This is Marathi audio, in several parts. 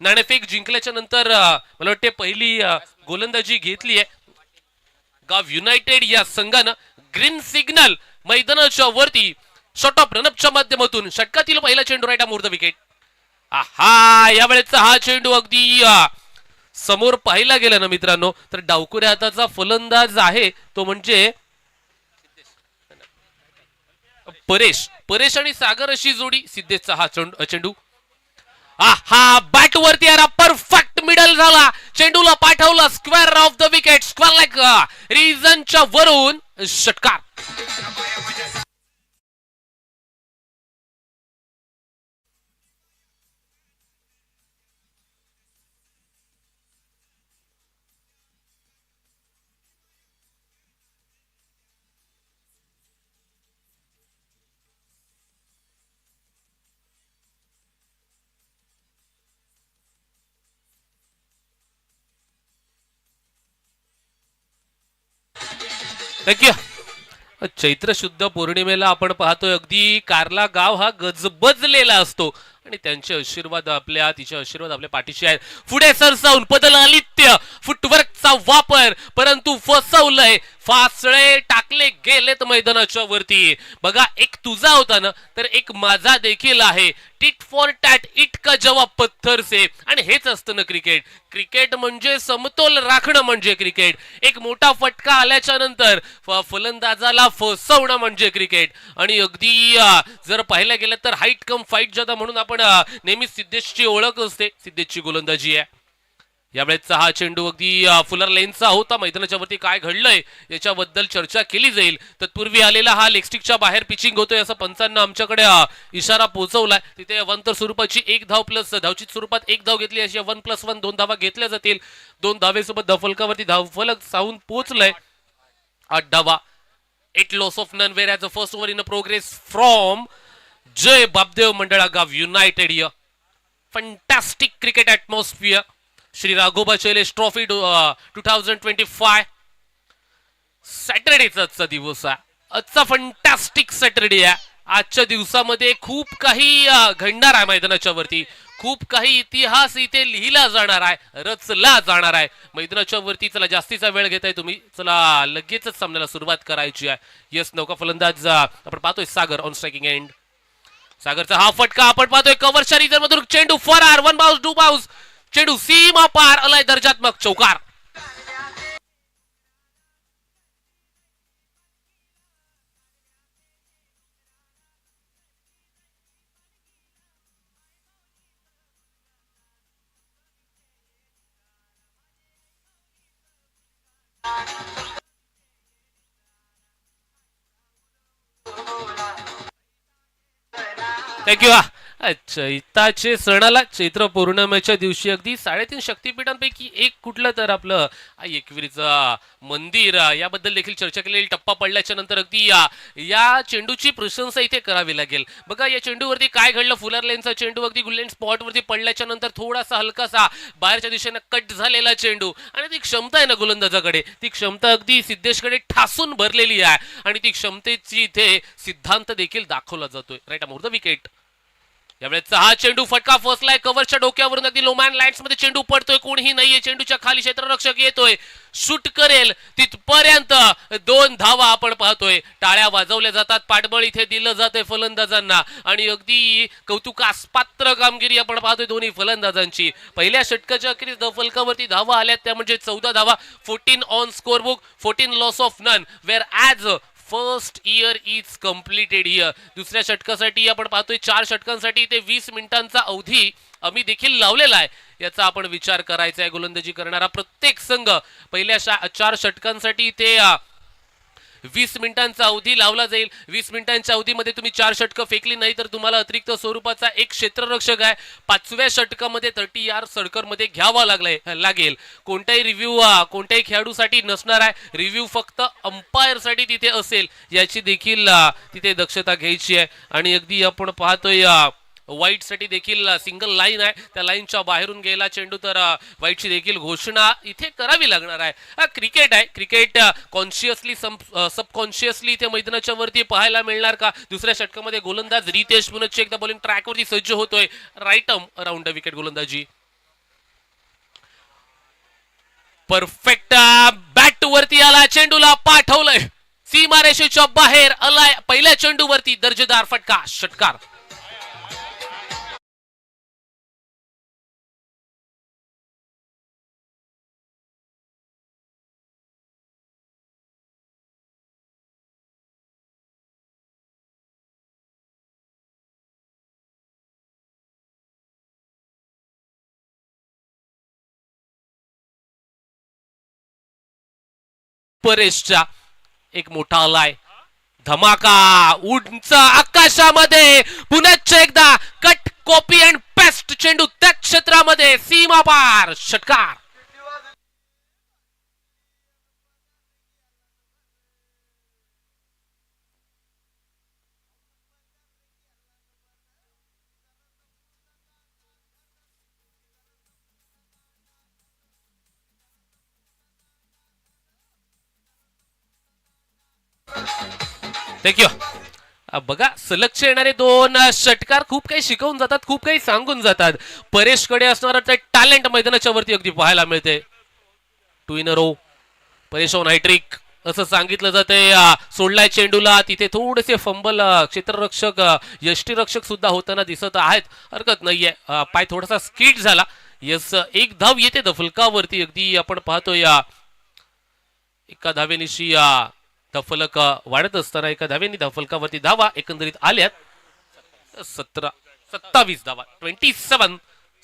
नाणेफेक जिंकल्याच्या नंतर मला वाटते पहिली गोलंदाजी घेतली आहे गाव युनायटेड या संघानं. ग्रीन सिग्नल मैदानाच्या वरती शॉट ऑफ रनअपच्या माध्यमातून षटकातील पहिला चेंडू राईट मोर द विकेट. हा यावेळेचा हा चेंडू अगदी समोर पाहिला गेला ना मित्रांनो, तर डावकुऱ्या हाताचा फलंदाज आहे तो म्हणजे परेश आणि सागर अशी जोडी. सिद्धेशचा हा चेंडू हा बॅट वरती आला, परफेक्ट मिडल झाला, चेंडूला पाठवला square of the wicket, square leg रिजनच्या वरून षटकार. थँक्यू. चैत्र शुद्ध पौर्णिमेला आपण पाहतोय अगदी कारला गाव हा गजबजलेला असतो आणि त्यांचे आशीर्वाद आपल्या तिचे आशीर्वाद आपल्या पाठीशी आहेत. पुढे सरसावून पदल आलित्य फुटवर्कचा वापर, परंतु फसवलंय, फासळे टाकले गेलेत मैदानाच्या वरती. बघा एक तुझा होता ना तर एक माझा देखील आहे. टिट फॉर टॅट, इट का जवाब पत्थर से. आणि हेच असतं ना क्रिकेट. क्रिकेट म्हणजे समतोल राखणं म्हणजे क्रिकेट. एक मोठा फटका आल्याच्या नंतर फलंदाजाला फसवणं म्हणजे क्रिकेट. आणि अगदी जर पाहायला गेलं तर हाईट कम फाईट जाता म्हणून आपण नेहमी सिद्धेशची ओळख असते. सिद्धेशची गोलंदाजी आहे. यावेळेचा हा चेंडू अगदी फुलर लेनचा होता. मैदानाच्या वरती काय घडलंय याच्याबद्दल चर्चा केली जाईल. तत्पूर्वी आलेला हा लेगस्टिकच्या बाहेर पिचिंग होतोय असं पंचांना आमच्याकडे इशारा पोहोचवलाय. तिथे अवांतर स्वरूपाची एक धाव प्लस धावचित स्वरूपात एक धाव घेतली, अशी 1+1 दोन धावा घेतल्या जातील. दोन धावेसोबत धावफलकावरती धावफलक सावून पोहोचलंय 8 धावा. 8 loss of none where as a first over in a progress from Jai Bapdev Mandalagaon United. Fantastic cricket atmosphere. Shri Raghoba Shailesh trophy 2025 सॅटरडेचा आजचा दिवस आहे. आजचा फंटॅस्टिक सॅटरडे आहे. आजच्या दिवसामध्ये खूप काही घडणार आहे मैदानाच्या वरती. खूप काही इतिहास इथे लिहिला जाणार आहे, रचला जाणार आहे मैदानाच्या वरती. चला जास्तीचा वेळ घेताय तुम्ही, चला लगेचच सामन्याला सुरुवात करायची आहे. यस नौका फलंदाज आपण पाहतोय सागर ऑन स्ट्रायकिंग एंड. सागरचा हा फटका आपण पाहतोय कव्हरच्या रिजन मधून चेंडू फरार. 1 बाउन्स 2 बाउन्स, चेंडू सीमा पार आलाय, दर्जात्मक चौकार. थँक्यू. चैताचे सणाला चैत्र पौर्णिमेच्या दिवशी अगदी 3.5 शक्तिपीठांपैकी एक कुठलं तर आपलं एकविरीचं मंदिर याबद्दल देखील चर्चा केलेली. टप्पा पडल्याच्या नंतर अगदी या चेंडूची प्रशंसा इथे करावी लागेल. बघा या चेंडूवरती काय घडलं. फुलर लेनचा चेंडू अगदी गुल्लेन स्पॉटवरती पडल्याच्या नंतर थोडासा हलकासा बाहेरच्या दिशेने कट झालेला चेंडू. आणि ती क्षमता आहे ना गोलंदाजाकडे, ती क्षमता अगदी सिद्धेशकडे ठासून भरलेली आहे आणि ती क्षमतेची इथे सिद्धांत देखील दाखवला जातोय. Right more the wicket. यावेळेचा हा चेंडू फटका फसलाय कव्हरच्या डोक्यावरून. अगदी लोमॅन लँड्स मध्ये चेंडू पडतोय, कोणीही नाहीये. चेंडूच्या खाली क्षेत्ररक्षक येतोय, शूट करेल तिथपर्यंत 2 धावा आपण पाहतोय. टाळ्या वाजवल्या जातात, पाठबळ इथे दिलं जातंय फलंदाजांना आणि अगदी कौतुकास पात्र कामगिरी आपण पाहतोय दोन्ही फलंदाजांची. पहिल्या षटकाच्या अखेरीस फलकावरती धावा आल्यात त्या म्हणजे 14 धावा. 14 on score book, 14 loss of none where as first year is completed here. दुसऱ्या षटकासाठी आपण पाहतोय 4 षटकांसाठी ते 20 मिनिटांचा अवधी आम्ही देखील लावलेला आहे. याचा आपण विचार करायचा आहे. गोलंदाजी करणारा प्रत्येक संघ पहिल्या 4 षटकांसाठी ते 20 मिनिटांचा अवधी लावला जाईल. 20 मिनिटांच्या अवधीमध्ये तुम्ही 4 षटकं फेकली नाही तर तुम्हाला अतिरिक्त स्वरूपाचा एक क्षेत्ररक्षक आहे 5व्या षटकामध्ये 30 यार्ड सर्कलमध्ये घ्यावा लागेल. कोणताही रिव्ह्यू कोणत्याही खेळाडूसाठी नसणार आहे. रिव्ह्यू फक्त अंपायरसाठी तिथे असेल, याची देखील तिथे दक्षता घ्यायची आहे. आणि अगदी आपण पाहतोय वाईट साठी देखील सिंगल लाईन आहे, त्या लाईनच्या बाहेरून गेला चेंडू तर वाईटची देखील घोषणा इथे करावी लागणार आहे. क्रिकेट आहे, क्रिकेट कॉन्शियसली सबकॉन्शियसली इथे मैदानाच्या वरती पाहायला मिळणार का. दुसऱ्या षटकामध्ये गोलंदाज रितेश पुनच्ची एकदा बॉलिंग ट्रॅकवरती सज्ज होतोय. राईट अराउंड विकेट गोलंदाजी. परफेक्ट बॅट वरती आला, चेंडूला पाठवलंय सीमारेषेच्या बाहेर, आलाय पहिल्या चेंडूवरती दर्जेदार फटका, षटकार. परेशचा एक मोठा आलाय, धमाका उंच आकाशामध्ये, पुन्हा एकदा कट कॉपी अँड पेस्ट चेंडू त्या क्षेत्रामध्ये, सीमा पार, षटकार. थँक्यू. बघा सलगचे येणारे दोन षटकार खूप काही शिकवून जातात, खूप काही सांगून जातात. परेशकडे असणारं ते टॅलेंट मैदानाच्या वरती अगदी पाहायला मिळते. 2 in a row, Paresh on hat-trick असं सांगितलं जाते. सोडलाय चेंडूला, तिथे थोडेसे फंबल क्षेत्ररक्षक यष्टीरक्षक सुद्धा होताना दिसत आहेत, हरकत नाहीये. पाय थोडासा स्किट झाला. यस, एक धाव येते दफलकावरती. अगदी आपण पाहतोय एका धावेनिशी धफलक वाढत असताना एका धावेनी धफलकावरती धावा एकंदरीत आल्यात 27 धावा,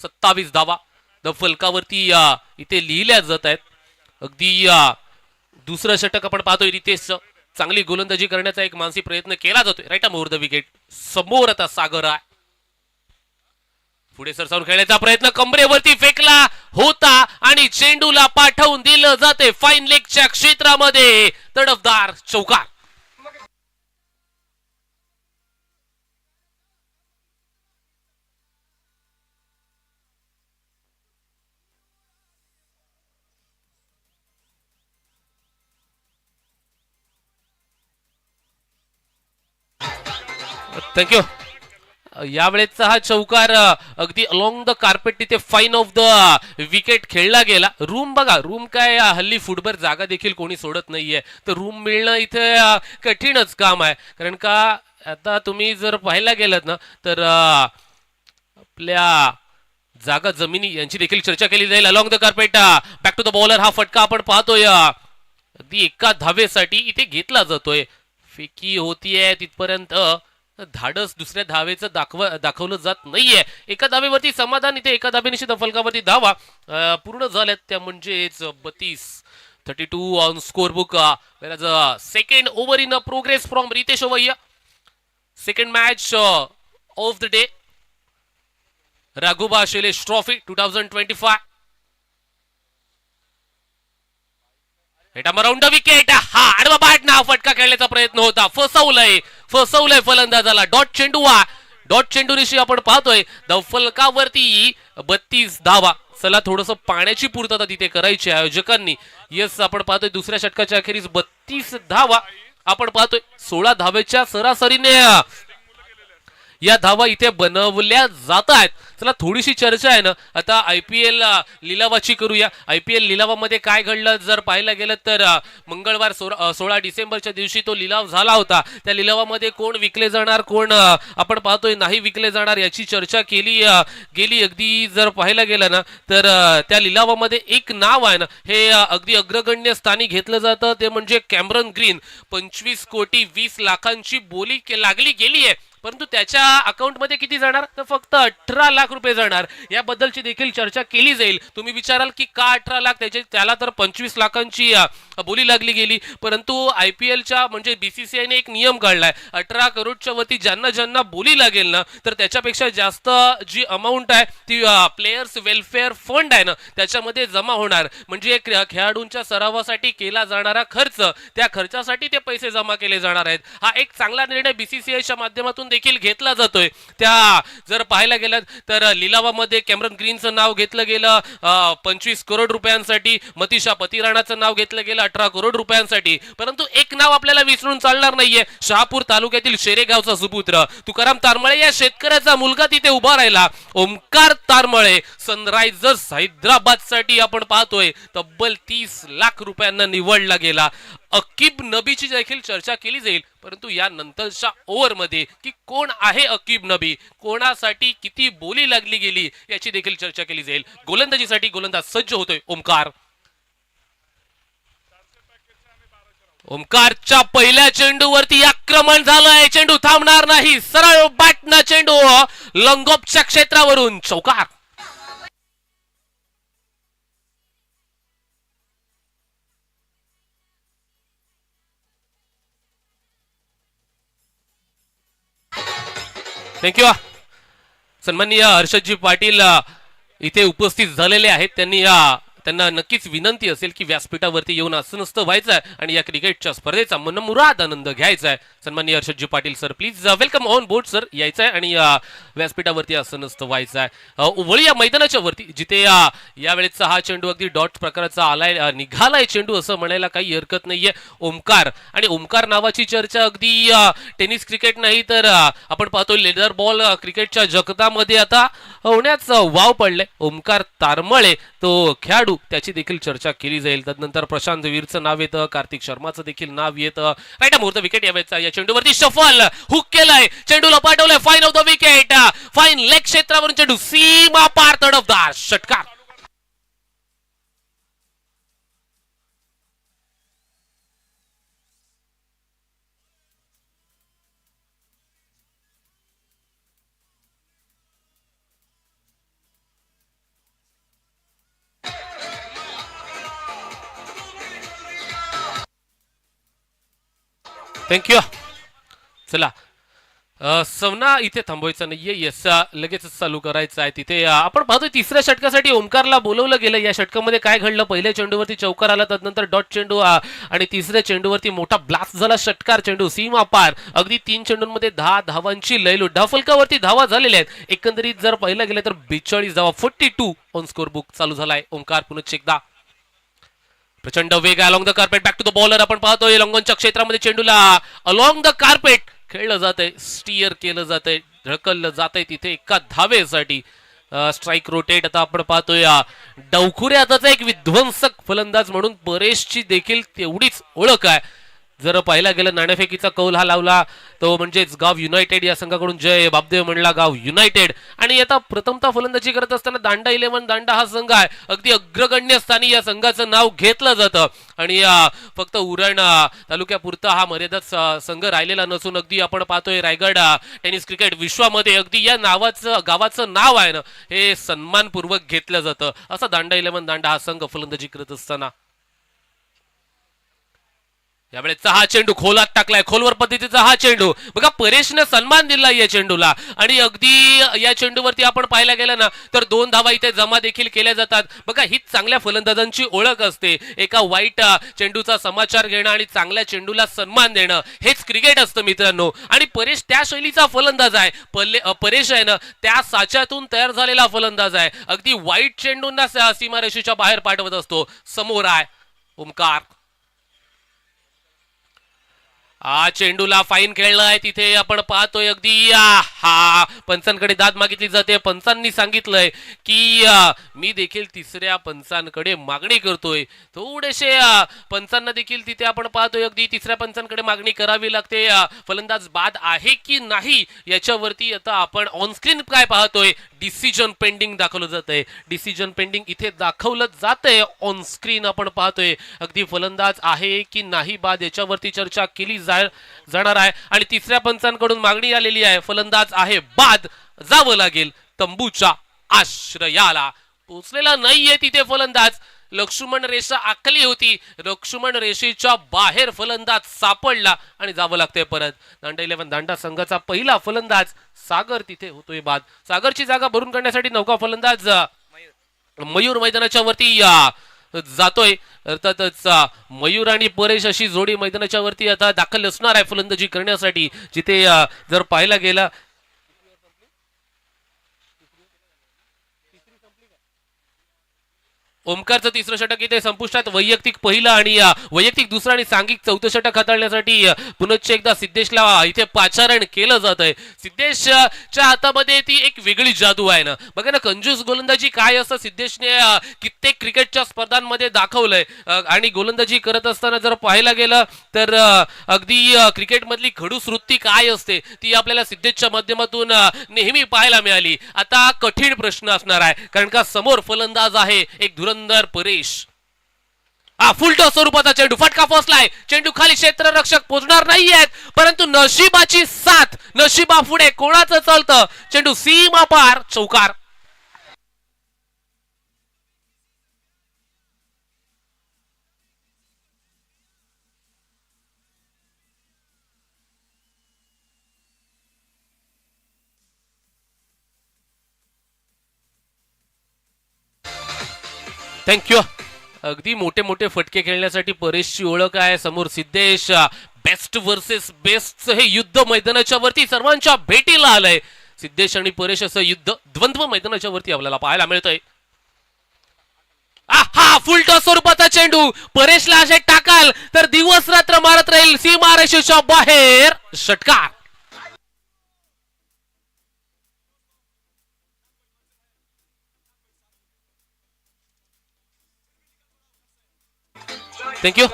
27 धावा धफलकावरती इथे लिहिल्या जात आहेत. अगदी दुसरं षटक आपण पाहतोय रितेश, चांगली गोलंदाजी करण्याचा एक मानसी प्रयत्न केला जातोय. राईट मोर द विकेट, समोर आता सागर आहे. पुढे सरसावून खेळण्याचा प्रयत्न कमरेवरती फेकला होता आणि चेंडूला पाठवून दिलं जाते फाईन लेगच्या क्षेत्रामध्ये, तडफदार चौकार. थँक्यू. यावेळेचा हा चौकार अगदी अलॉंग द कार्पेट तिथे फाईन ऑफ द विकेट खेळला गेला. रूम बघा, रूम काय हल्ली फुटभर जागा देखील कोणी सोडत नाहीये, तर रूम मिळणं इथे कठीणच काम आहे. कारण का आता तुम्ही जर पाहायला गेलात ना तर आपल्या जागा जमिनी यांची देखील चर्चा केली जाईल. Along the carpet, back to the bowler, हा फटका आपण पाहतोय अगदी एका धावेसाठी इथे घेतला जातोय. फेकी होतीये तिथपर्यंत धाडस दुसऱ्या धावेचं दाखवलं जात नाहीये. एका धावेवरती समाधान, इथे एका धावेनिशी दफलकावरती धावा पूर्ण झाल्यात, त्या म्हणजेच 32 on score book. Second over in progress from Ritesh Owaiya. Second match of the day, Raghoba Shailesh trophy 2025. Round wicket, हा आडवा बॅट ना फटका खेळण्याचा प्रयत्न होता, फसवलंय फलंदाजाला. डॉट चेंडूनिशी आपण पाहतोय दफलकावरती 32 धावा. चला थोडस पाण्याची पूर्तता तिथे करायची आयोजकांनी. यस, आपण पाहतोय दुसऱ्या षटकाच्या अखेरीस 32 धावा आपण पाहतोय. 16 धावेच्या सरासरीने या धावा इथे बनवल्या जात आहेत. चला थोडीशी चर्चा आहे ना आता IPL लिलावाची करूया. IPL लिलावामध्ये काय घडलं जर पाहायला गेलं तर मंगळवार 16 डिसेंबरच्या दिवशी तो लिलाव झाला होता. त्या लिलावामध्ये कोण विकले जाणार, कोण आपण पाहतोय नाही विकले जाणार याची चर्चा केली गेली. अगदी जर पाहायला गेलं ना तर त्या लिलावामध्ये एक नाव आहे ना हे अगदी अग्रगण्य स्थानी घेतलं जातं, ते म्हणजे कॅमरन ग्रीन. 25 कोटी 20 लाखांची बोली लागली गेली आहे, परंतु त्याच्या अकाउंटमध्ये किती जाणार तर फक्त 18 लाख रुपये जाणार. याबद्दलची देखील चर्चा केली जाईल. तुम्ही विचाराल की का 18 लाख, त्याला तर 25 लाखांची बोली लागली गेली. परंतु IPLच्या म्हणजे BCCI ने एक नियम काढलाय, 18 करोडच्या वरती ज्यांना बोली लागेल ना तर त्याच्यापेक्षा जास्त जी अमाऊंट आहे ती प्लेयर्स वेलफेअर फंड आहे ना त्याच्यामध्ये जमा होणार. म्हणजे खेळाडूंच्या सरावासाठी केला जाणारा खर्च, त्या खर्चासाठी ते पैसे जमा केले जाणार आहेत. हा एक चांगला निर्णय BCCIच्या माध्यमातून देखील घेतला जातोय. त्या जर पाहायला गेलं तर लिलावामध्ये कॅमेरॉन ग्रीनचं नाव घेतलं गेलं 25 करोड रुपयांसाठी, मतीशा पतिराणाचं नाव घेतलं गेलं 18 करोड रुपयांसाठी. परंतु एक नाव आपल्याला विसरून चालणार नाहीये, शहापूर तालुक्यातील शेरेगावचा सुपुत्र तुकाराम तारमळे या शेतकऱ्याचा मुलगा तिथे उभा राहिला. ओमकार तारमळे सनरायझर्स हैदराबाद साठी आपण पाहतोय तब्बल 30 लाख रुपयांना निवडला गेला. अकीब नबीची देखील चर्चा केली जाईल, परंतु या नंतरच्या ओव्हरमध्ये की कोण आहे अकीब नबी, कोणासाठी किती बोली लागली गेली याची देखील चर्चा केली जाईल. गोलंदाजीसाठी गोलंदाज सज्ज होतोय ओमकार. ओमकारच्या पहिल्या चेंडूवरती आक्रमण झालंय, चेंडू थांबणार नाही, सरळ बॅटनं चेंडू लंगोपच्या क्षेत्रावरून चौकार. थँक्यू. सन्माननीय हर्षदजी पाटील इथे उपस्थित झालेले आहेत. त्यांना नक्कीच विनंती असेल की व्यासपीठावरती येऊन असं नसतं व्हायचं आहे आणि या क्रिकेटच्या स्पर्धेचा मनमुराद आनंद घ्यायचा आहे. सन्माननीय Harshadji Patil sir, please welcome on board sir. यायचं आहे आणि व्यासपीठावरती असं नसतं व्हायचं आहे. वळी या मैदानाच्या वरती जिथे यावेळेचा हा चेंडू अगदी डॉट प्रकाराचा आलाय, निघालाय चेंडू असं म्हणायला काही हरकत नाहीये. ओमकार आणि ओमकार नावाची चर्चा अगदी टेनिस क्रिकेट नाही तर आपण पाहतो लेदर बॉल क्रिकेटच्या जगतामध्ये आता होण्याचं वाव पडलंय. ओमकार तारमळे तो खेळाडू, त्याची देखील चर्चा केली जाईल. त्यानंतर प्रशांत वीरचं नाव येतं, कार्तिक शर्माचं देखील नाव येतं. राईट मुहूर्त विकेट यावेळेचा या चेंडूवरती शफल हुक केलाय, चेंडूला पाठवलंय fine off the wicket, fine leg क्षेत्रावरून चेंडू सीमा पार तडफदार षटकार. थँक्यू. चला सवना इथे थांबवायचं नाहीये, यस लगेच चालू करायचं आहे. तिथे आपण पाहतोय तिसऱ्या षटकासाठी ओमकारला बोलवलं गेलं. या षटकामध्ये काय घडलं, पहिल्या चेंडूवरती चौकार आला, त्यानंतर डॉट चेंडू आणि तिसऱ्या चेंडूवरती मोठा ब्लास्ट झाला, षटकार चेंडू सीमा पार. अगदी 3 चेंडूंमध्ये 10 धावांची लयलूट, धावफलकावरती धावा झालेल्या आहेत. एकंदरीत जर पाहिलं गेलं तर 42 धावा, 42 ऑन स्कोर बुक चालू झालाय. ओमकार पुन्हा एकदा प्रचंड वेग along the carpet, back to the bowler. आपण पाहतोय लंगोनच्या क्षेत्रामध्ये चेंडूला अलॉंग द कार्पेट खेळलं जातंय, स्टीअर केलं जातंय, ढकललं जातंय तिथे एका धावेसाठी. Strike rotate. आता आपण पाहतोय डवखुरे हाताचा एक विध्वंसक फलंदाज म्हणून परेशची देखील तेवढीच ओळख आहे. जर पाहिला गेलं नाणेफेकीचा कौल हा लावला तो म्हणजेच गाव युनायटेड या संघाकडून जय बापदेव म्हणला गाव युनायटेड. आणि आता प्रथमतः फलंदाजी करत असताना दांडा 11 दांडा हा संघ आहे, अगदी अग्रगण्य स्थानी या संघाचं नाव घेतलं जातं. आणि फक्त उरण तालुक्यापुरता हा मर्यादित संघ राहिलेला नसून अगदी आपण पाहतोय रायगड टेनिस क्रिकेट विश्वामध्ये अगदी या नावाचं गावाचं नाव आहे ना हे सन्मानपूर्वक घेतलं जातं. असा दांडा 11 दांडा हा संघ फलंदाजी करत असताना यावेळेचा हा चेंडू खोलात टाकलाय, खोलवर पद्धतीचा हा चेंडू. बघा परेशने सन्मान दिला या चेंडूला आणि अगदी या चेंडूवरती आपण पाहायला गेलं ना तर 2 धावा इथे जमा देखील केल्या जातात. बघा हीच चांगल्या फलंदाजांची ओळख असते, एका वाईट चेंडूचा समाचार घेणं आणि चांगल्या चेंडूला सन्मान देणं हेच क्रिकेट असतं मित्रांनो. आणि परेश त्या शैलीचा फलंदाज आहे, परेश आहे ना त्या साच्यातून तयार झालेला फलंदाज आहे. अगदी वाईट चेंडूंना सीमारेषेच्या बाहेर पाठवत असतो. समोर आहे ओमकार. चेंडूला फाईन खेळलाय, तिथे आपण पाहतोय अगदी हा पंचांकडे दाद मागितली जाते. पंचांनी सांगितलंय की मी देखील तिसऱ्या पंचांकडे मागणी करतोय. थोडेसे पंचांना देखील तिथे आपण पाहतोय अगदी तिसऱ्या पंचांकडे मागणी करावी लागते. फलंदाज बाद आहे की नाही याच्यावरती आता आपण ऑनस्क्रीन काय पाहतोय, डिसिजन पेंडिंग दाखवलं जात आहे. डिसिजन पेंडिंग इथे दाखवलं जात आहे ऑन स्क्रीन. आपण पाहतोय अगदी फलंदाज आहे की नाही बाद याच्यावरती चर्चा केली जाणार आहे. आणि तिसऱ्या पंचांकडून मागणी आलेली आहे, फलंदाज आहे बाद, जावं लागेल तंबूच्या आश्रयाला. पोचलेला नाहीये तिथे फलंदाज. लक्ष्मण रेषा आखली होती, लक्ष्मण रेषेच्या बाहेर फलंदाज सापडला आणि जावं लागतंय परत. दांडा 11 दांडा संघाचा पहिला फलंदाज सागर तिथे होतोय बाद. सागरची जागा भरून काढण्यासाठी नौका फलंदाज मयूर मैदानाच्या वरती जातोय. अर्थातच मयूर आणि परेश अशी जोडी मैदानाच्या वरती आता दाखल असणार आहे फलंदाजी करण्यासाठी, जिथे जर पाहायला गेला ओमकारचं तिसरं षटक इथे संपुष्टात. वैयक्तिक पहिलं आणि वैयक्तिक दुसरं आणि सांघिक चौथं षटक हाताळण्यासाठी पुनश्च एकदा सिद्धेशला इथे पाचारण केलं जात आहे. सिद्धेशच्या हातामध्ये ती एक वेगळी जादू आहे ना. बघा ना, कंजूस गोलंदाजी काय असं सिद्धेशने कित्येक क्रिकेटच्या स्पर्धांमध्ये दाखवलंय. आणि गोलंदाजी करत असताना जर पाहायला गेलं तर अगदी क्रिकेटमधली खडूस वृत्ती काय असते ती आपल्याला सिद्धेशच्या माध्यमातून नेहमी पाहायला मिळाली. आता कठीण प्रश्न असणार आहे, कारण का समोर फलंदाज आहे एक धुरंधर परेश. फुलटॉस स्वरूपाचा चेंडू, फटका फसलाय, चेंडू खाली क्षेत्ररक्षक पोहोचणार नाहीयेत, परंतु नशिबाची साथ, नशिबा पुढे कोणाचं चालतं, चेंडू सीमा पार, चौकार. थँक्यू. अगदी मोठे मोठे फटके खेळण्यासाठी परेशची ओळख आहे. समोर सिद्धेश. बेस्ट वर्सेस बेस्ट हे युद्ध मैदानाच्या वरती सर्वांच्या भेटीला आलंय. सिद्धेश आणि परेश असं युद्ध द्वंद्व मैदानाच्या वरती आपल्याला पाहायला मिळतंय. हा फुलटॉस स्वरूपाचा चेंडू, परेशला असे टाकाल तर दिवस रात्र मारत राहील, सीमारेषेच्या बाहेर, षटकार. थँक्यू.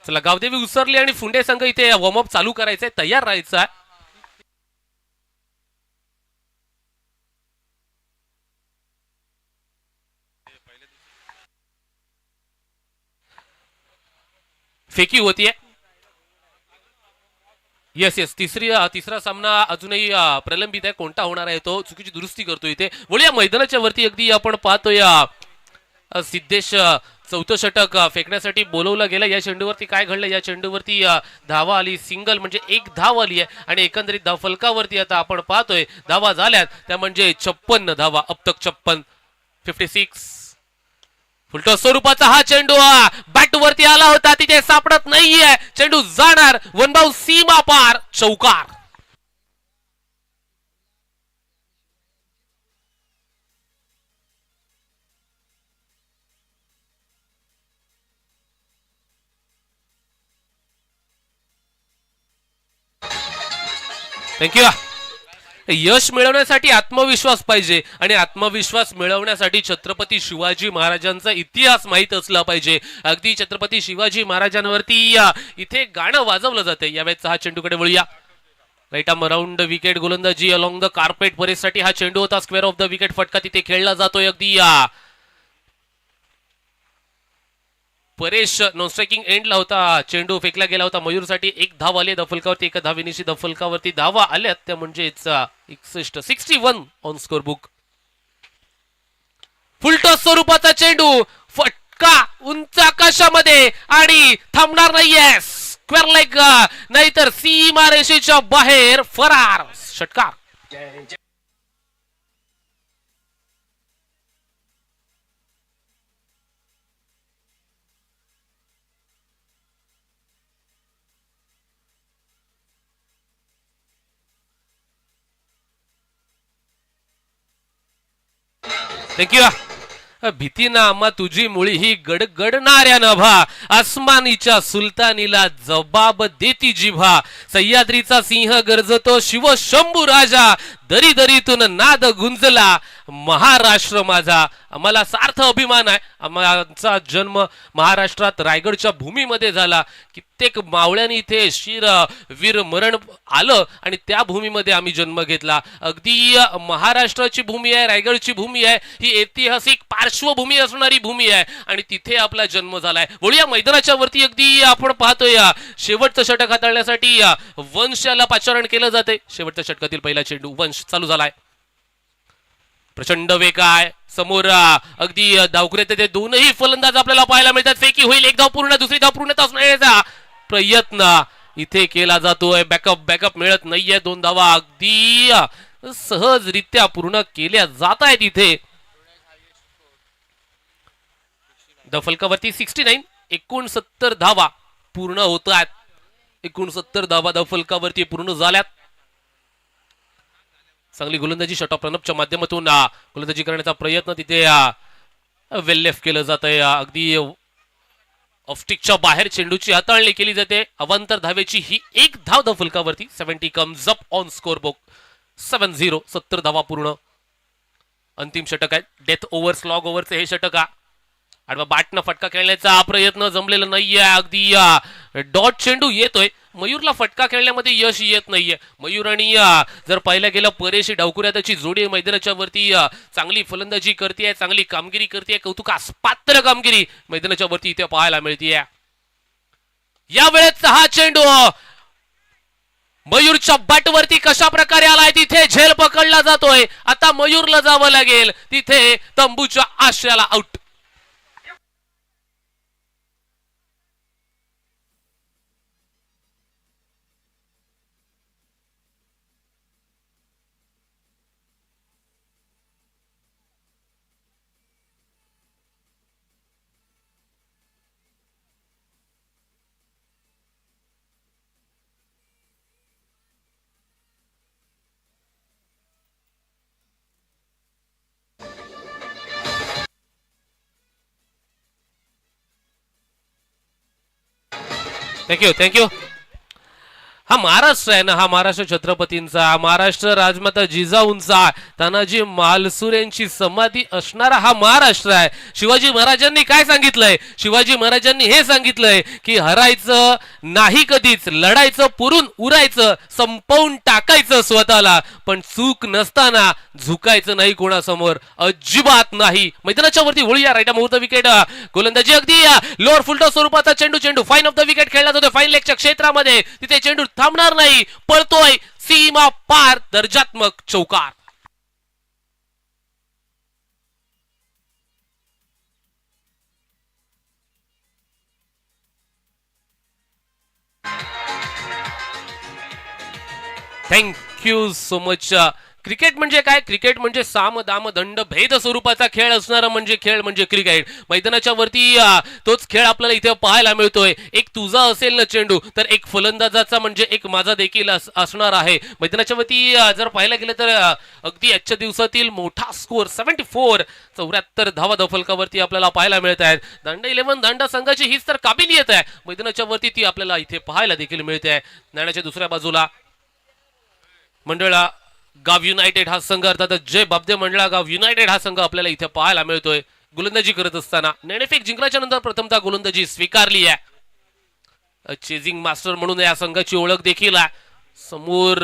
चला, गावदेवी उसरली आणि फुंडे संघ इथे वॉर्मअप चालू करायचंय, तयार राहायचं आहे. फेकी होतीये. येस तिसरा सामना अजूनही प्रलंबित आहे. कोणता होणार आहे तो चुकीची दुरुस्ती करतो इथे. वळूया मैदानाच्या वरती. अगदी आपण पाहतोय सिद्धेश चौथं षटक फेकण्यासाठी बोलवलं गेलं. या चेंडूवरती काय घडलं, या चेंडूवरती धावा आली, सिंगल म्हणजे एक धाव आली आहे आणि एकंदरीत धाव फलकावरती आता आपण पाहतोय धावा झाल्यात त्या म्हणजे 56 धावा. अब तक 56, 56. फुलटॉस स्वरूपाचा हा चेंडू बॅट वरती आला होता, तिथे सापडत नाहीये, चेंडू जाणार, वन बाउंड, सीमा पार, चौकार. थँक्यू. यश मिळवण्यासाठी आत्मविश्वास पाहिजे आणि आत्मविश्वास मिळवण्यासाठी छत्रपती शिवाजी महाराजांचा इतिहास माहित असला पाहिजे. अगदी छत्रपती शिवाजी महाराजांवरती इथे गाणं वाजवलं जाते. यावेळेचा हा चेंडूकडे वळूया. राईट आर्म अराउंड विकेट गोलंदाजी अलॉंग द कार्पेट. परेशसाठी हा चेंडू होता. स्क्वेअर ऑफ द विकेट फटका तिथे खेळला जातोय. अगदी परेश नॉन स्ट्रायकिंग एंडला होता, चेंडू फेकला गेला होता. मयूरसाठी एक धाव आली धफलकावरती, एका धावेनिशी धफलकावरती धावा आल्यात त्या म्हणजेच 61 ऑन स्कोर बुक. फुलटॉस स्वरूपाचा चेंडू, फटका उंच आकाशामध्ये आणि थांबणार नाहीये, स्क्वेअर लेग नाहीतर सीमारेषेच्या बाहेर, फरार, षटकार. थँक्यू. भीती ना आम्हा तुझी मुळी ही गडगडणाऱ्या नभा, आसमानीच्या सुलतानीला जबाब देती जिभा, सह्याद्रीचा सिंह गरजतो शिव शंभू राजा, दरी दरीतून नाद गुंजला महाराष्ट्र माझा. आम्हाला सार्थ अभिमान आहे. आमचा जन्म महाराष्ट्रात रायगडच्या भूमीमध्ये झाला. कित्येक मावळ्यांनी इथे वीर मरण आलं आणि त्या भूमीमध्ये आम्ही जन्म घेतला. अगदी महाराष्ट्राची भूमी आहे, रायगडची भूमी आहे, ही ऐतिहासिक पार्श्वभूमी असणारी भूमी आहे आणि तिथे आपला जन्म झालाय. वळूया मैदानाच्या वरती. अगदी आपण पाहतोय शेवटचं षटक हाताळण्यासाठी वंशाला पाचारण केलं जाते. शेवटच्या षटकातील पहिला चेंडू वंश चालू झालाय. प्रचंड वेग आहे समोर. अगदी धावकरे ते दोनही फलंदाज आपल्याला पाहायला मिळतात. फेकी होईल, एक धाव पूर्ण, दुसरी धाव पूर्ण असण्याचा प्रयत्न इथे केला जातोय. बॅकअप मिळत नाहीये. 2 धावा अगदी सहजरित्या पूर्ण केल्या जात आहेत इथे. फलकावरती 69, 69 धावा पूर्ण होत आहेत. 69 धावा फलकावरती पूर्ण झाल्यात. चांगली गोलंदाजी शॉट ऑफ रनअपच्या माध्यमातून गोलंदाजी करण्याचा प्रयत्न तिथे वेल लेफ्ट केलं जात आहे. अगदी ऑफस्टिकच्या बाहेर चेंडूची हाताळणी केली जाते. अवांतर धावेची ही एक धाव फलकावरती. 70 comes up on score book. 7-0, 70 धावा पूर्ण. अंतिम षटक आहे. डेथ ओव्हर स्लॉग ओव्हरचं हे षटक आहे. आणि बॅटनं फटका खेळण्याचा प्रयत्न जमलेला नाहीये. अगदी डॉट चेंडू येतोय. मयूरला फटका खेळण्यामध्ये यश येत नाहीये. मयूर आणि जर पाहिलं गेलं परेश डावकुऱ्या त्याची जोडी मैदानाच्या वरती चांगली फलंदाजी करते, चांगली कामगिरी करते, कौतुकास पात्र कामगिरी मैदानाच्या वरती इथे पाहायला मिळते. या वेळेचा हा चेंडू मयूरच्या बॅटवरती कशा प्रकारे आलाय, तिथे झेल पकडला जातोय. आता मयूरला जावं लागेल तिथे तंबूच्या आश्रयाला. आउट. थँक्यू. हा महाराष्ट्र आहे ना, हा महाराष्ट्र छत्रपतींचा, महाराष्ट्र राजमाता जिजाऊंचा, तानाजी मालसुरेंची समाधी असणारा हा महाराष्ट्र आहे. शिवाजी महाराजांनी काय सांगितलंय? शिवाजी महाराजांनी हे सांगितलंय की हरायचं नाही कधीच, लढायचं, पुरून उरायचं, संपवून टाकायचं स्वतःला, पण चूक नसताना झुकायचं नाही कोणासमोर, अजिबात नाही. मैदानाच्या वरती वळूया. राईट मुहूर्त विकेट. गोलंदाजी अगदी लोअर फुलटॉस स्वरूपाचा चेंडू फाईन ऑफ द विकेट खेळला जातो. फाईन लेगच्या क्षेत्रामध्ये तिथे चेंडू थांबणार नाही, पळतोय सीमा पार. दर्जात्मक चौकार. Thank you so much. क्रिकेट म्हणजे काय? क्रिकेट म्हणजे साम दाम दंड भेद स्वरूपाचा खेळ असणारा खेळ म्हणजे क्रिकेट. मैदानाच्या वरती तोच खेळ आपल्याला इथे पाहायला मिळतोय. एक तुझा असेल ना चेंडू, तर एक फलंदाजाचा एक माझा देखील असणार आहे. मैदानाच्या वरती जर पाहायला गेलं तर अगदी आजच्या दिवसातील मोठा स्कोर 74, 74 धावा फलकावरती आपल्याला पाहायला मिळत आहेत. दांडा 11 दांडा संघाची हीच तर काबिलियत आहे. मैदानाच्या वरती ती आपल्याला इथे पाहायला देखील मिळते आहे. नाण्याच्या दुसऱ्या बाजूला मंडळा गाव युनायटेड हा संघ, अर्थात जय बाबदे मंडळा गाव युनायटेड हा संघ आपल्याला इथे पाहायला मिळतोय. गोलंदाजी करत असताना नाणेफेक जिंकल्याच्या नंतर प्रथमतः गोलंदाजी स्वीकारली आहे. चेजिंग मास्टर म्हणून या संघाची ओळख देखील आहे. समोर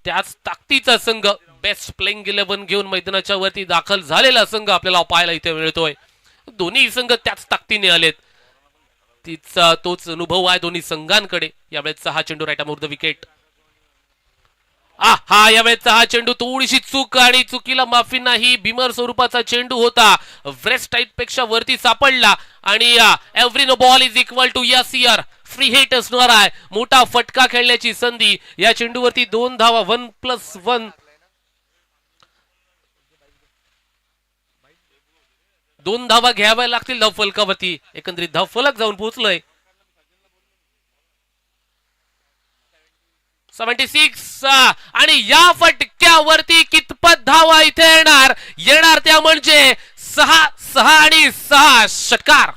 त्याच ताकदीचा संघ, बेस्ट प्लेइंग 11 घेऊन मैदानाच्या वरती दाखल झालेला संघ आपल्याला पाहायला इथे मिळतोय. दोन्ही संघ त्याच ताकदीने आलेत. तिचा तोच अनुभव आहे दोन्ही संघांकडे. यावेळेचा हा चेंडू राईट मुहूर्त विकेट. हा यावेळेचा हा चेंडू थोडीशी चूक आणि चुकीला माफी नाही. भीमर स्वरूपाचा चेंडू होता. व्रेस्ट टाईट पेक्षा वरती सापडला आणि every no ball is equal to yes here. Free hit असणार आहे. मोठा फटका खेळण्याची संधी. या चेंडूवरती 2 धावा 1+1, 2 धावा घ्याव्या लागतील धाव फलकावरती. एकंदरीत धाव फलक जाऊन पोहोचलोय. 76 आणि या फटक्यावरती कितपत धावा इथे येणार त्या म्हणजे 6 आणि 6 षटकार.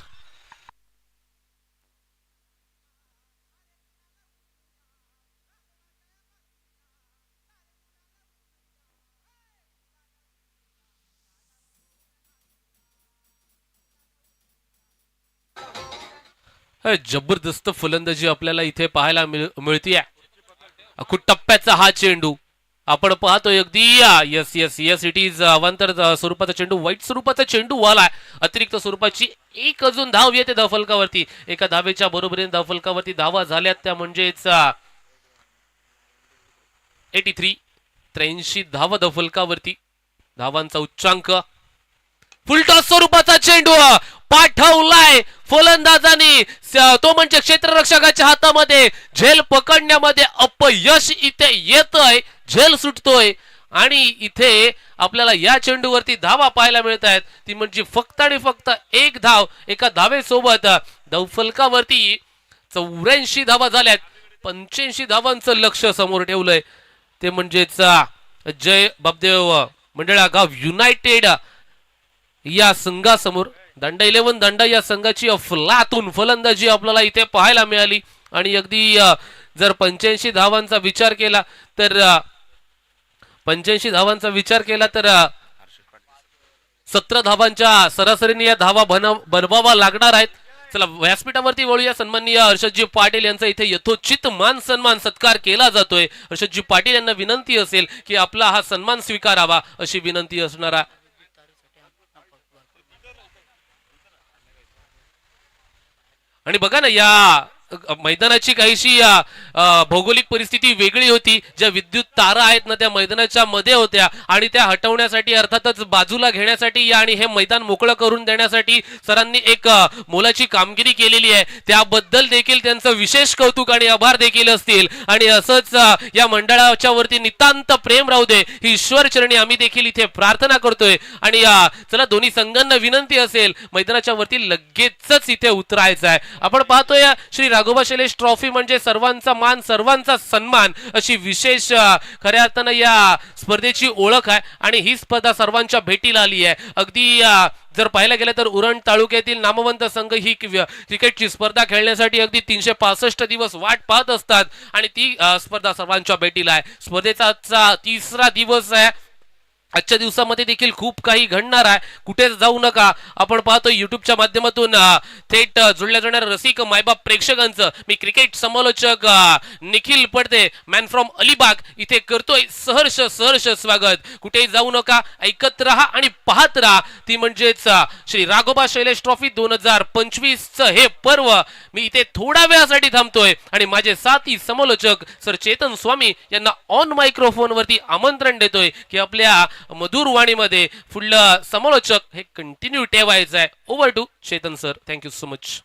जबरदस्त फलंदाजी आपल्याला इथे पाहायला मिळतीये. टप्प्याचा हा चेंडू आपण पाहतोय. अगदी यस इट इज अवांतर स्वरूपाचा चेंडू, वाईट स्वरूपाचा चेंडू वाला. अतिरिक्त स्वरूपाची एक अजून धाव येते धावफलकावरती. एका धावेच्या बरोबरीने धावफलकावरती धावा झाल्यात त्या म्हणजेच 83, 83 धावा धावफलकावरती. धावांचा उच्चांक. फुलटॉस स्वरूपाचा चेंडू पाठवलाय फलंदाजांनी, तो म्हणजे क्षेत्ररक्षकाच्या हातामध्ये. झेल पकडण्यामध्ये अपयश इथे येतोय. झेल सुटतोय आणि इथे आपल्याला या चेंडूवरती धावा पाहायला मिळत आहेत, ती म्हणजे फक्त आणि फक्त एक धाव. एका धावेसोबत धावफलकावरती 84 धावा झाल्यात. 85 धावांचं लक्ष समोर ठेवलंय, ते म्हणजेच जय बापदेव मंडळा गाव युनायटेड या संघासमोर. दांडा 11 दांडा या संघाची अफलातून फलंदाजी आपल्याला इथे पाहायला मिळाली. आणि अगदी जर 85 धावांचा विचार केला तर 85 धावांचा विचार केला तर 17 धावांच्या सरासरीने या धावा बनवावा लागणार आहेत. चला व्यासपीठावरती वळूया. सन्माननीय हर्षदजी पाटील यांचा इथे यथोचित मान सन्मान सत्कार केला जातोय. हर्षदजी पाटील यांना विनंती असेल की आपला हा सन्मान स्वीकारावा, अशी विनंती असणारा. आणि बघा ना, या मैदानाची काहीशी भौगोलिक परिस्थिती वेगळी होती. ज्या विद्युत तारा आहेत ना त्या मैदानाच्या मध्ये होत्या आणि त्या हटवण्यासाठी अर्थातच बाजूला घेण्यासाठी आणि हे मैदान मोकळं करून देण्यासाठी सरांनी एक मोलाची कामगिरी केलेली आहे. त्याबद्दल देखील त्यांचं विशेष कौतुक आणि आभार देखील असतील. आणि असंच या मंडळाच्या वरती नितांत प्रेम राहू दे ही ईश्वर चरणी आम्ही देखील इथे प्रार्थना करतोय. आणि चला दोन्ही संघांना विनंती असेल मैदानाच्या वरती लगेचच इथे उतरायचं आहे. आपण पाहतोय श्री राघोबा शैलेश ट्रॉफी म्हणजे सर्वांचा मान सर्वांचा सन्मान अशी विशेष खऱ्या अर्थानं या स्पर्धेची ओळख आहे. आणि ही स्पर्धा सर्वांच्या भेटीला आली आहे. अगदी जर पाहायला गेलं तर उरण तालुक्यातील नामवंत संघ ही क्रिकेटची स्पर्धा खेळण्यासाठी अगदी 365 दिवस वाट पाहत असतात. आणि ती स्पर्धा सर्वांच्या भेटीला आहे. स्पर्धेचा आजचा 3रा दिवस आहे. आजच्या दिवसामध्ये देखील खूप काही घडणार आहे. कुठेच जाऊ नका. आपण पाहतो युट्यूबच्या माध्यमातून थेट जुळल्या जाणाऱ्या रसिक मायबाप प्रेक्षकांचं मी क्रिकेट समालोचक निखिल पडते मॅन फ्रॉम अलिबाग इथे करतोय सहर्ष सहर्ष स्वागत. कुठेही जाऊ नका, ऐकत राहा आणि पाहत राहा. ती म्हणजेच श्री राघोबा शैलेश ट्रॉफी 2025चं हे पर्व. मी इथे थोड्या वेळासाठी थांबतोय आणि माझे साथी समालोचक सर चेतन स्वामी यांना ऑन मायक्रोफोन वरती आमंत्रण देतोय की आपल्या मधुर वाणीमध्ये पुढलं समालोचक हे कंटिन्यू ठेवायचं आहे. Over to Chetan sir. Thank you so much.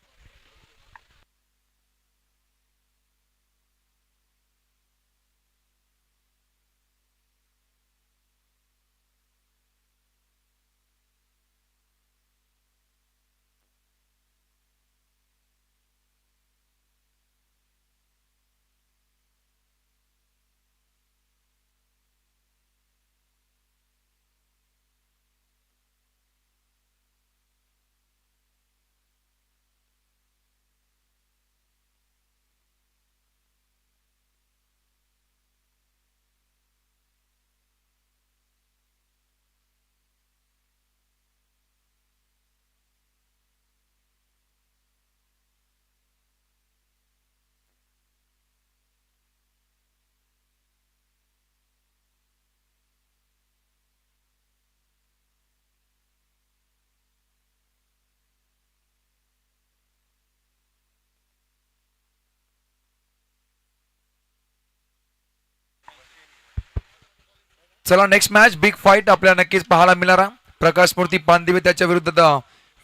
चला नेक्स्ट मॅच बिग फाईट आपल्याला नक्कीच पाहायला मिळणार. प्रकाश मूर्ती पानदिवे त्याच्या विरुद्ध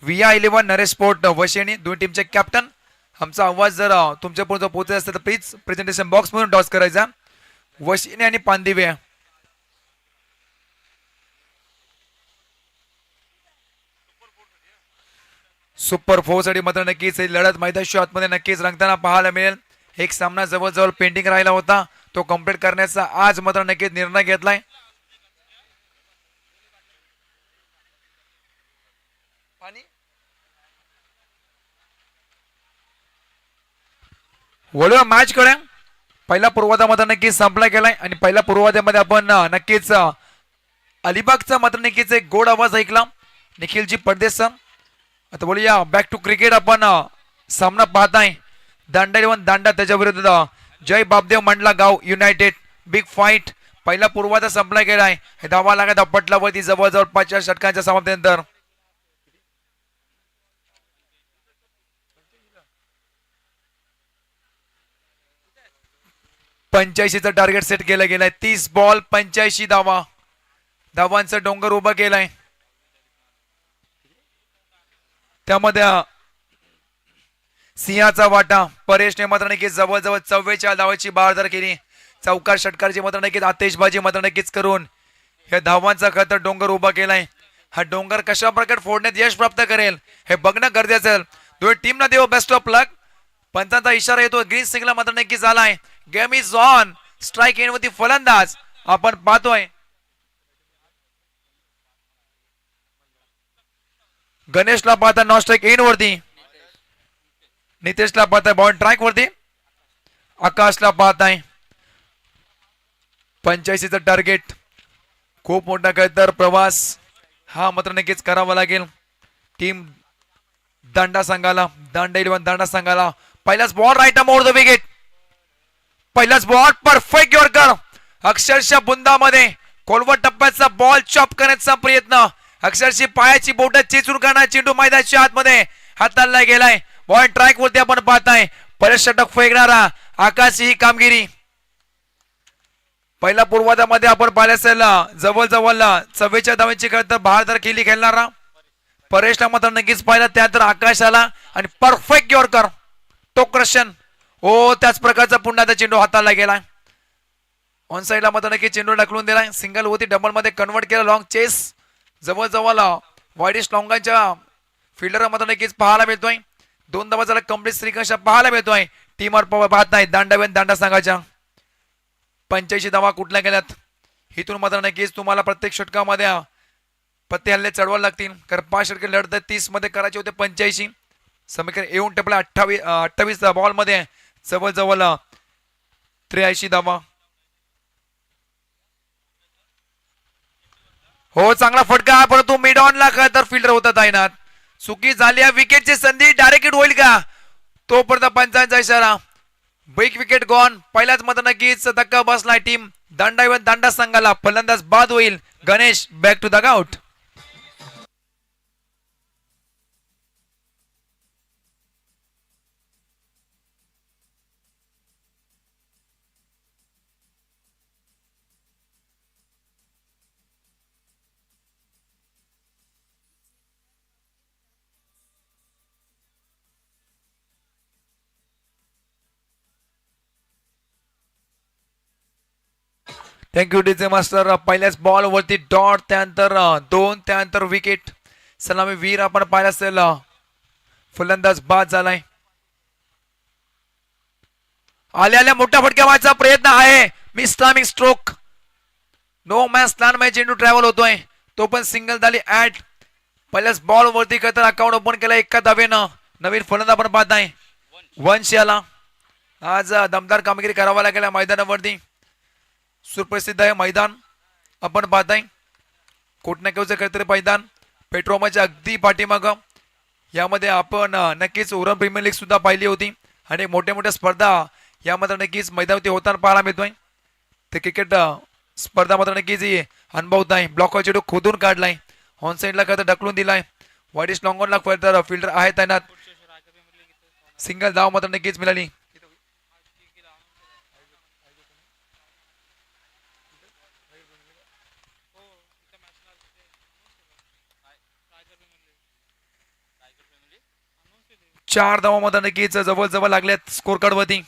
VI11 नरेश स्पोर्ट वशिणी दोन टीमचे कॅप्टन. आमचा आवाज जर तुमच्यापर्यंत पोहोचत असेल तर प्लीज प्रेझेंटेशन बॉक्स मधून टॉस करायचा. वशिणी आणि पानदिवे सुपर 4 साठी मात्र नक्कीच लढत मैदानी आतमध्ये नक्कीच रंगताना पाहायला मिळेल. एक सामना जवळजवळ पेंडिंग राहिला होता, तो कंप्लीट करण्याचा आज मात्र नक्कीच निर्णय घेतलाय. वळूया मॅच कडे. पहिला पूर्वार्धामध्ये नक्कीच संपला गेलाय आणि पहिल्या पूर्वार्धामध्ये आपण नक्कीच अलिबागचा मात्र नक्कीच एक गोड आवाज ऐकला निखिलजी परदेश. आता बोलूया बॅक टू क्रिकेट. आपण सामना पाहताय दांडा 11 दांडा त्याच्या विरुद्ध जय बापदेव मंडला गाव युनायटेड. Big fight. पहिला पूर्वार्ध संपला गेलाय. धावा लागत पटलावरती जवळजवळ 50 षटकांच्या समाप्तीनंतर. चं टार्गेट सेट केलं गेलंय. 30 बॉल 85 धावा. धावांचं डोंगर उभं केलंय. त्यामध्ये सिंहाचा वाटा परेशने मात्र नक्कीच जवळजवळ 44 धावाची बहारदार केली. चौकार षटकारची मात्र नक्कीच आतिषबाजी मात्र नक्कीच करून या धावांचा खतर डोंगर उभा केलाय. हा डोंगर कशा प्रकारे फोडण्यात यश प्राप्त करेल हे बघणं गरजेचं आहे. दोन्ही टीमला देऊ बेस्ट ऑफ लक. पंचांचा इशारा येतो, ग्रीन सिग्नल मात्र नक्की झालाय. Game is on. Strike end वरती फलंदाज आपण पाहतोय. गणेशला पाहता नॉन स्ट्राईक एंड वरती. नितेशला पाहताय बॉल ट्रॅक वरती. आकाशला पाहताय 85चं टार्गेट. खूप मोठा काय तर प्रवास हा मात्र नक्कीच करावा लागेल टीम दांडा संघाला. दांडा 11 दांडा संघाला. पहिलाच ball right mode the wicket. पहिलाच बॉल परफेक्ट यॉर्कर. अक्षरशः बुंदामध्ये खोलवर टप्प्याचा बॉल चॉप करण्याचा प्रयत्न. अक्षरशः पायाची बोट चेचून करणार चेंडू मैदानाच्या आतमध्ये हाताळला गेलाय. बॉल ट्रॅक वरती आपण पाहताय. पहिला षटक फेकणारा आकाश ही कामगिरी. पहिल्या पूर्वार्धामध्ये आपण पाहिलं असेल जवळ 44 धावांची तर बहादर खेळी खेळणारा परेशला मात्र नक्कीच पाहिला. त्यानंतर आकाशाला आणि परफेक्ट यॉर्कर टोक्रशन. ओ त्याच प्रकारचा पुन्हा त्या चेंडू हाताला गेला. ऑन साईडला मात्र नक्की चेंडू ढकलून दिलाय. सिंगल होती डबल मध्ये कन्वर्ट केला. लॉंग चेस जवळ वाईडिश लॉंगांच्या फिल्डर मात्र नक्कीच पाहायला मिळतोय. 2 धावाचा कम्प्लीट श्रीकांश पाहायला मिळतोय. टीमवर पाहत नाही दांडावेन दांडा संघाच्या 85 धावा कुठल्या गेल्यात. इथून मात्र नक्कीच तुम्हाला प्रत्येक षटकामध्ये पत्ते हल्ले चढवायला लागतील. कारण 5 षटके लढत 30 मध्ये करायचे होते. 85 समीकरण येऊन टपला 28 बॉल मध्ये जवळ 83 धावा. हो चांगला फटका परंतु मिड ऑन ला काय तर फिल्डर होता तायनात. चुकी झाली. विकेटची संधी डायरेक्ट हिट होईल का तोपर्यंत पंचांचा इशारा. Big wicket gone. पहिल्याच मध्ये नक्कीच धक्का बसलाय टीम दांडा दांडा संघाला. फलंदाज बाद होईल. Ganesh back to the out. Thank you DJ master. पहिल्याच बॉल वरती डॉट त्यानंतर 2 त्यानंतर विकेट. सलामी वीर आपण पाहिला असेल फलंदाज बाद झालाय. आल्या मोठ्या फटक्या मारण्याचा प्रयत्न आहे. Miss timing stroke. No man's land मध्ये चेंडू ट्रॅव्हल होतोय. तो पण सिंगल झाली ऍट. पहिल्याच बॉल वरती तर अकाउंट ओपन केलं एका धावेनं. नवीन फलंदाज आपण पाहत आहे वंश याला. आज दमदार कामगिरी करावा लागेल मैदानावरती. सुप्रसिद्ध आहे मैदान आपण पाहताय. कोटनाकेवचं काहीतरी मैदान पेट्रोमाच्या अगदी पाठीमाग. यामध्ये आपण नक्कीच उरण प्रीमियर लीग सुद्धा पाहिली होती आणि मोठ्या मोठ्या स्पर्धा यामध्ये नक्कीच मैदानावरती होताना पाहायला मिळतोय. ते क्रिकेट स्पर्धा मात्र नक्कीच अनुभवत आहे. ब्लॉक चेडू खोदून काढलाय. ऑन साईडला काय तर ढकलून दिलाय. वाईडिश लॉंगॉनला फिल्डर आहे तैनात. सिंगल धाव मात्र नक्कीच मिळाली. चार धावामध्ये नक्कीच जवळ लागल्यात स्कोर कार्ड वरती.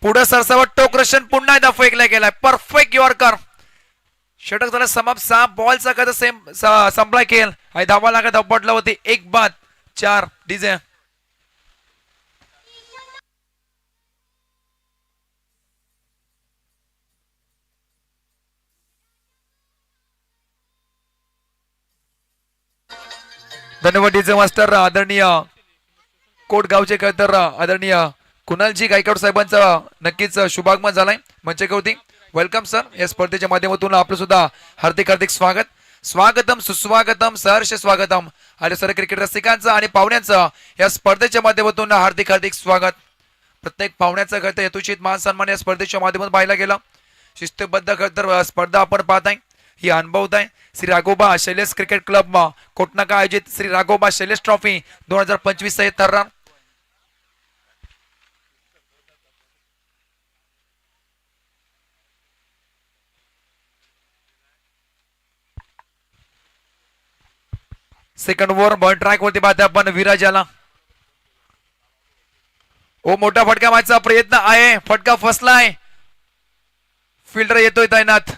पुढे सरसावट टोक्रशन पुन्हा एकदा फेकला गेलाय. Perfect yorker. षटक झालं समाप्त. 6 बॉलचा कदा सेम संपला खेळ आणि धावा लागत धावपटला होती. 1 बाद 4 डीजे. धन्यवाद डीजे मास्टर. आदरणीय कोटगावचे तर आदरणीय कुणालजी गायकवाड साहेबांचा नक्कीच शुभागमन झालाय मंचावरती. Welcome sir. या स्पर्धेच्या माध्यमातून आपलं सुद्धा हार्दिक हार्दिक स्वागत. स्वागतम सुस्वागतम सहर्ष स्वागतम. आणि सर क्रिकेट रसिकांचं आणि पाहुण्यांचं या स्पर्धेच्या माध्यमातून हार्दिक हार्दिक स्वागत. प्रत्येक पाहुण्याचं खरं यथोचित मान सन्मान या स्पर्धेच्या माध्यमातून पाहिला गेला. शिस्तबद्ध खरं स्पर्धा आपण पाहताय ही अनुभवत आहे. श्री राघोबा शैलेश क्रिकेट क्लब कोटनाका आयोजित श्री राघोबा शैलेश ट्रॉफी 2025 हे तर्रार. सेकंड ओव्हर बॉल ट्रॅक वरती पाहते आपण विराज याला. ओ मोठा फटका मारण्याचा प्रयत्न आहे. फटका फसलाय. फिल्डर येतोय तैनात,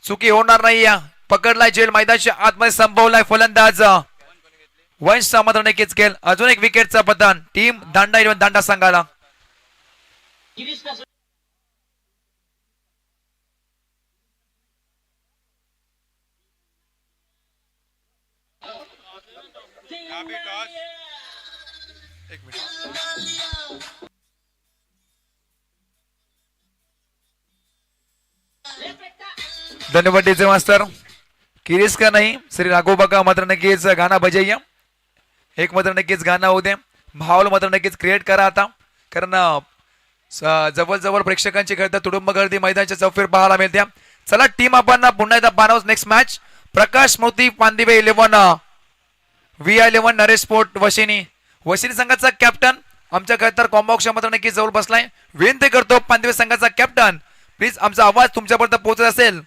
चुकी होणार नाही या. पकडलाय झेल मैदानाच्या आतमध्ये संपवलाय फलंदाज वंशचा मात्र नक्कीच खेळ. अजून एक विकेटचा पतन टीम दांडा दांडा संघाला. धन्यवाद डीजे मास्टर. किरीस का नाही श्री राघोबा का मात्र नक्कीच गाणं बजाइया. एक मात्र नक्कीच गाणं होऊ दे. माहोल मात्र नक्कीच क्रिएट करा आता, कारण जवळ जवळ प्रेक्षकांची गर्दी तुडुंब गर्दी मैदानाच्या चौफेर पाहायला मिळते. चला टीम आपण पुन्हा एकदा पाहणार नेक्स्ट मॅच. प्रकाश मोती पांदिवे 11 VI11 नरेश स्पोर्ट वशिनी. वशिनी संघाचा कॅप्टन आमच्या खरतर कॉम्बॉक्स मात्र नक्कीच जवळ बसलाय. विनंती करतो पांदिवे संघाचा कॅप्टन प्लीज आमचा आवाज तुमच्यापर्यंत पोहोचत असेल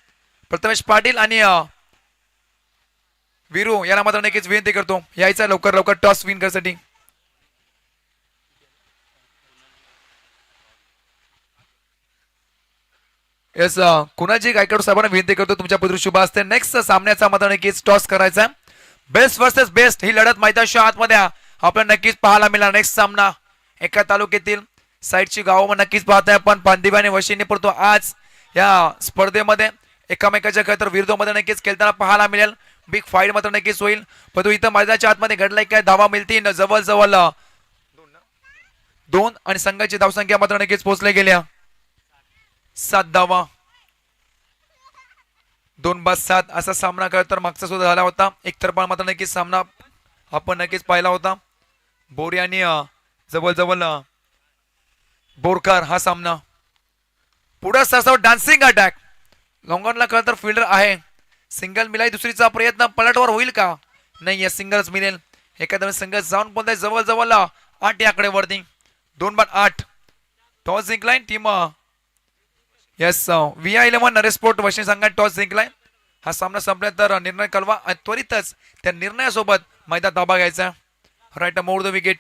प्रथमेश पाटील आणि वीरू याला मात्र नक्कीच विनंती करतो यायचा लवकर लवकर टॉस विन करण्यासाठी. येस कुणाची गायकवाड साहेबांना विनंती करतो तुमच्या पत्र शुभ असते. नेक्स्ट सामन्याचा मात्र नक्कीच टॉस करायचा. बेस्ट वर्सेस बेस्ट ही लढत मैदानाच्या आतमध्ये आपल्याला नक्कीच पाहायला मिळणार. नेक्स्ट सामना एका तालुक्यातील साईडची गावं नक्कीच पाहताय आपण. पांदिवे आणि वशिनी पडतो आज या स्पर्धेमध्ये एकामेकाच्या खतर विरोधामध्ये नक्कीच खेळताना पाहायला मिळेल. बिग फाईट मात्र नक्कीच होईल. परंतु इथं मैदानाच्या आतमध्ये घडलाय काय धावा मिळतील जवळ जवळ 2 आणि संघाची धावसंख्या मात्र नक्कीच पोहोचल्या गेल्या 7 धावा. 2-7 असा सामना करत तर मागचा सुद्धा झाला होता. एकतर्फा मात्र नक्कीच सामना आपण नक्कीच पाहिला होता. बोरी आणि जवळ बोरकर हा सामना. पुढे सरसाव डान्सिंग अटॅक लॉंगॉनला कळत तर फिल्डर आहे. सिंगल मिळाली दुसरीचा प्रयत्न पलटवर होईल का नाही या सिंगलच मिळेल. एखाद्या संघ जाऊन पण जवळ जवळ 8 या आकडेवरती 2-8 टॉस जिंकलाय team yes VI11 Naresh sport वशिनी संघाने टॉस जिंकलाय. हा सामना संपला तर निर्णय कळवा आणि त्वरितच त्या निर्णयासोबत मैदान ताबा घ्यायचा. Right mode the wicket.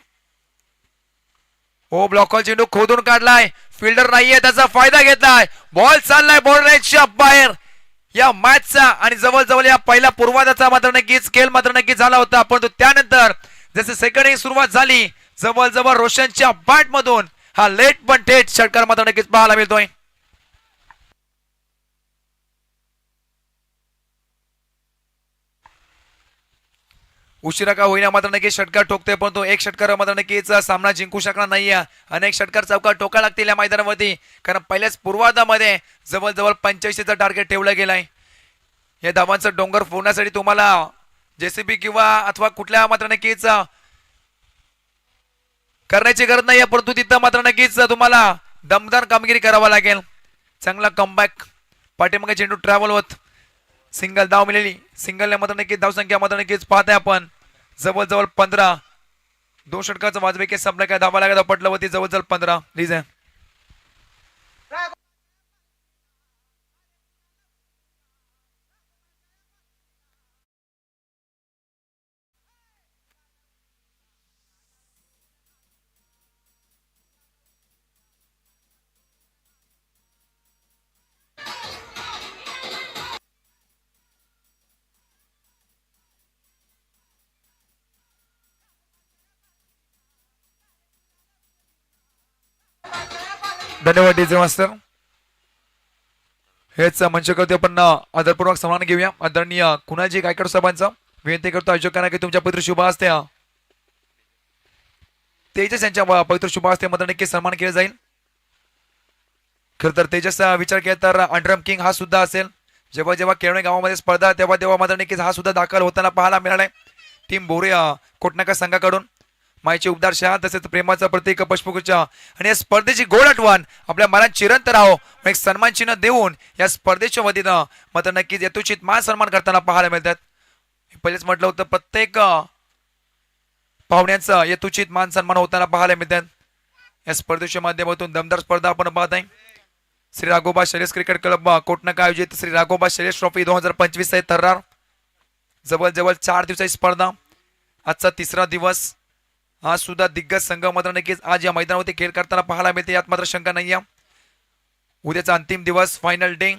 हो ब्लॉकॉल चेंडू खोदून काढलाय. फिल्डर नाहीये त्याचा फायदा घेतलाय. बॉल चाललाय बॉर्डरच्या बाहेर या मॅचचा आणि जवळ जवळ या पहिल्या पूर्वार्धाचा मात्र नक्कीच खेळ मात्र नक्कीच झाला होता. परंतु त्यानंतर जसे सेकंड इनिंग सुरुवात झाली जवळ जवळ रोशनच्या बॅट मधून हा लेट पण थेट षटकार मात्र नक्कीच पाहायला मिळतोय. उशिरा का होईना मात्र नक्कीच षटकार ठोकते परंतु एक षटकार मात्र नक्कीच सामना जिंकू शकणार नाहीये. अनेक षटकार चौकार ठोका लागतील या मैदानावरती कारण पहिल्याच पूर्वार्धामध्ये जवळजवळ 85चा टार्गेट ठेवला गेलाय. या धावांचं डोंगर फोडण्यासाठी तुम्हाला JCB किंवा अथवा कुठल्या मात्र नक्कीच करण्याची गरज नाही परंतु तिथं मात्र नक्कीच तुम्हाला दमदार कामगिरी करावा लागेल. चांगला कमबॅक पाठीमागे चेंडू ट्रॅव्हल होत सिंगल धाव मिळाली. सिंगलने मात्र नक्कीच धावसंख्या मात्र नक्कीच पाहताय आपण जवळजवळ 15. 2 षटकाचं वाजवे संपलं काय धावा लागत पटलं होती जवळजवळ 15 लीज आहे. धन्यवाद डीजे मास्टर. हेच मंचकवरती आपण आदरपूर्वक सन्मान घेऊया. आदरणीय कुणाजी गायकवाड साहेबांचा विनंती करतो आयोजकांना की तुमच्या पवित्र शुभ असते तेजस यांच्या पवित्र शुभ असते मध्ये नक्की सन्मान केला जाईल. खरं तर तेजसचा विचार केला तर अंडरम किंग हा सुद्धा असेल. जेव्हा जेव्हा केळवे गावामध्ये स्पर्धा तेव्हा तेव्हा मात्र नक्कीच हा सुद्धा दाखल होताना पाहायला मिळालाय. टीम बोरे कोटनाका संघाकडून मायचे उबदार शहा तसेच प्रेमाचा प्रतीक पुष्पगुच्छ आणि या स्पर्धेची गोड आठवण आपल्या मनात चिरंत राहो एक सन्मान चिन्ह देऊन या स्पर्धेच्या वतीनं मात्र नक्कीच यथोचित मान सन्मान करताना पाहायला मिळतात. पहिलेच म्हटलं होतं प्रत्येक पाहुण्यांचा यथोचित मान सन्मान होताना पाहायला मिळतात. या स्पर्धेच्या माध्यमातून दमदार स्पर्धा आपण पाहत आहे. श्री राघोबा शैलेश क्रिकेट क्लब कोटनाका आयोजित श्री राघोबा शैलेश ट्रॉफी 2025 थर्रार जवळजवळ 4 दिवसाची स्पर्धा. आजचा 3रा दिवस. आज सुद्धा दिग्गज संघ मात्र नक्कीच आज या मैदानावरती खेळ करताना पाहायला मिळते यात मात्र शंका नाही. उद्याचा अंतिम दिवस फायनल डे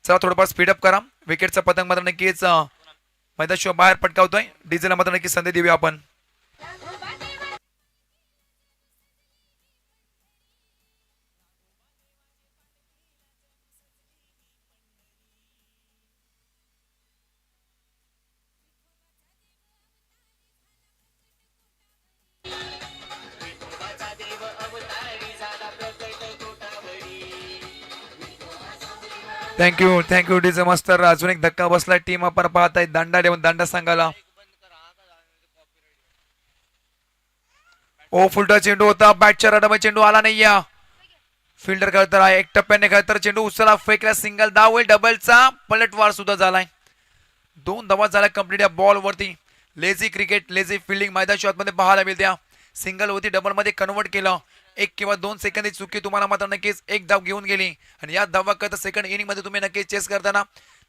चला थोडंफार स्पीडअप करा. विकेटचा पतंग मात्र नक्कीच मैदानाशिवाय बाहेर पटकावतोय. डीजेला मात्र नक्कीच संधी देऊया आपण. Thank you DJ master. अजून एक धक्का बसलाय. टीम आपण पाहताय दांडा देऊन दांडा सांगायला. ओ फुलटा चेंडू होता. बॅटच्या रडामध्ये चेंडू आला नाही. या फिल्डर करतर आहे. एक टप्प्याने करतर चेंडू उचलला, फेकला, सिंगल धाव होईल. डबलचा पलटवार सुद्धा झालाय. 2 धावा झाल्या कंप्लीट या बॉल वरती. लेझी क्रिकेट, लेझी फिल्डिंग मैदान शॉट मध्ये पाहायला मिळते. सिंगल होती, डबल मध्ये कन्वर्ट केलं. 1 किंवा 2 सेकंद चुकी तुम्हाला मात्र नक्कीच एक धाव घेऊन गेली. आणि या धावा करता सेकंड इनिंग मध्ये तुम्ही नक्कीच चेस करताना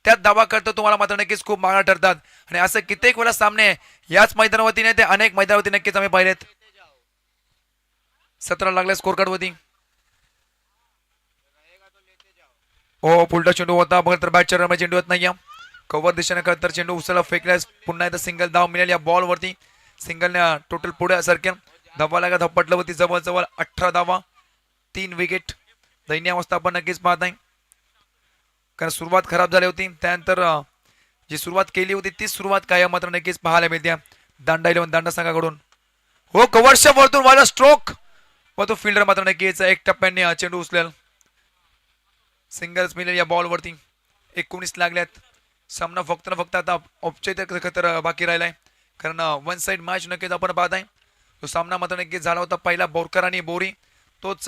त्या धावा करता तुम्हाला मात्र नक्कीच खूप महाग ठरतात. आणि असं कित्येक वेळा सामने याच मैदानावरती नाही ते अनेक मैदानावरती नक्कीच आम्ही पाहिलेत. 17 लागले स्कोर कार्ड वरती. हो फुलटा चेंडू होता बघा तर बॅटच्या रनमध्ये चेंडू होत नाही. कव्हर दिशेने करतर चेंडू उचलला, फेकल्यास पुन्हा एकदा सिंगल धाव मिळेल या बॉल वरती. सिंगलने टोटल पुढे सरकेल. धावा लागा धपटलं होती जवळजवळ 18 धावा, 3 विकेट. दैनीय अवस्था आपण नक्कीच पाहत आहे. कारण सुरुवात खराब झाली होती. त्यानंतर जी सुरुवात केली होती ती सुरुवात काय मात्र नक्कीच पाहायला मिळते दांडा 11 दांडा संघाकडून. हो कव्हरच्या वरतून वाला स्ट्रोक व तो फिल्डर मात्र नक्कीच एक टप्प्याने चेंडू उचलेल. सिंगल्स मिळेल या बॉल वरती. 19 लागल्यात. सामना फक्त आता औपचारिक तर बाकी राहिलाय. कारण वन साइड मॅच नक्कीच आपण पाहत आहे. तो सामना मात्र नक्कीच झाला होता पहिला बोरकर आणि बोरी. तोच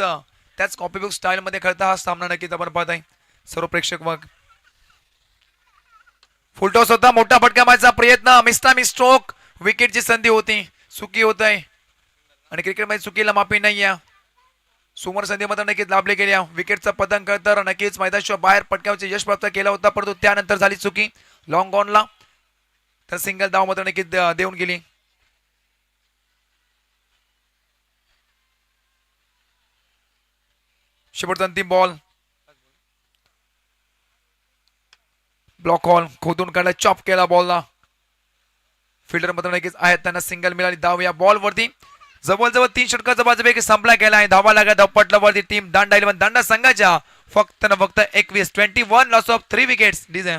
त्याच कॉपीबुक स्टाईल मध्ये खेळता हा सामना नक्कीच आपण पाहत आहे. सर्व प्रेक्षक मग फुलटॉस होता, मोठा फटका मारायचा प्रयत्न, मिस्टा मिस स्ट्रोक, विकेटची संधी होती, चुकी होत आहे. आणि क्रिकेटमध्ये चुकीला माफी नाही आहे. सुमर संधी मात्र नक्कीच लाभले गेल्या. विकेटचा पतंग करतर नक्कीच मैदानाशिवाय बाहेर पटकावचे यश प्राप्त केला होता, परंतु त्यानंतर झाली चुकी लॉंग ऑनला. तर सिंगल धाव मात्र नक्कीच देऊन गेली. शेवटचा अंतिम बॉल. ब्लॉक हॉल खोदून काढला, चॉप केला बॉलला. फिल्डर मात्र नक्कीच आहेत, त्यांना सिंगल मिळाली. धाव या बॉल वरती. जवळजवळ 3 षटकाचा बाजूपैकी संपला गेला आहे. धावा लागा धाव पटला वरती. टीम दांडा 11 दांडा संघाच्या फक्त 21 लॉस ऑफ 3 विकेट्स. डीजे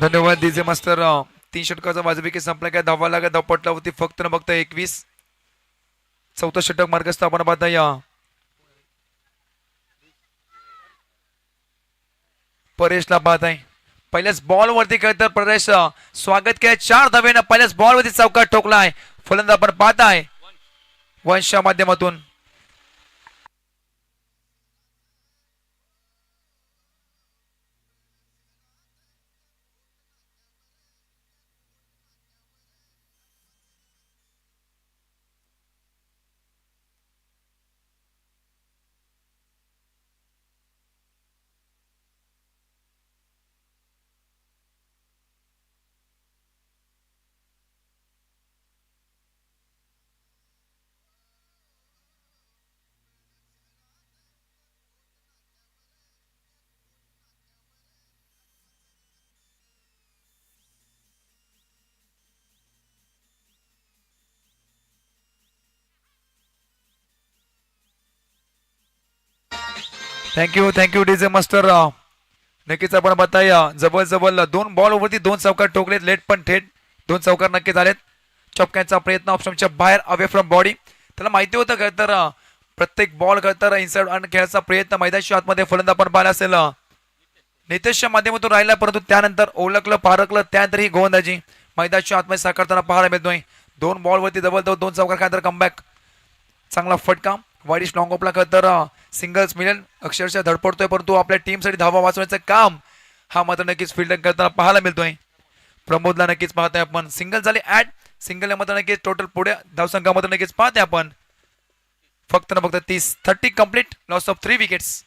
धन्यवाद डीजे मास्टर. 3 षटकाचा बाजूपैकी संपला काय. धावा लागा धाव पटला होती फक्त 21. चौथा षटक मार्गस्थ आपण पाहता या परेशला पाहत आहे. पहिल्याच बॉल वरती खेळतात परेश. स्वागत केलं 4 धावेनं. पहिल्याच बॉल वरती चौकार ठोकला आहे. फलंदाज आपण पाहताय वंशच्या माध्यमातून. Thank you DJ master. नक्कीच आपण बताय जवळ 2 बॉल वरती 2 चौकार ठोकलेत. लेट पण थेट 2 चौकार नक्की झालेत. चौक्यांचा प्रयत्न ऑप्शनच्या बाहेर अवे फ्रॉम बॉडी. त्याला माहिती होतं का तर प्रत्येक बॉल करता इनसाइड आणि खेळायचा प्रयत्न मैदानाच्या आतमध्ये फलंदाज आपण पाहिला असेल नितेशच्या माध्यमातून राहिला, परंतु त्यानंतर ओळखलं पारखलं त्यानंतर ही गोलंदाजी मैदानाच्या आतमध्ये साकारताना पाहायला मिळतोय. 2 बॉल वरती जवळ 2 चौकार खातर कमबॅक. चांगला फटका वाईडिश लॉंग ऑफला तर सिंगल्स मिळेल. अक्षरशः धडपडतोय, परंतु आपल्या टीमसाठी धावा वाचवण्याचं काम हा मात्र नक्कीच फिल्डिंग करताना पाहायला मिळतोय. प्रमोदला नक्कीच पाहतोय आपण. सिंगल झाले ऍड. सिंगल मात्र नक्कीच टोटल पुढे धावसंख्यामध्ये नक्कीच पाहतोय आपण. फक्त ना फक्त 30 complete. Loss of 3 wickets.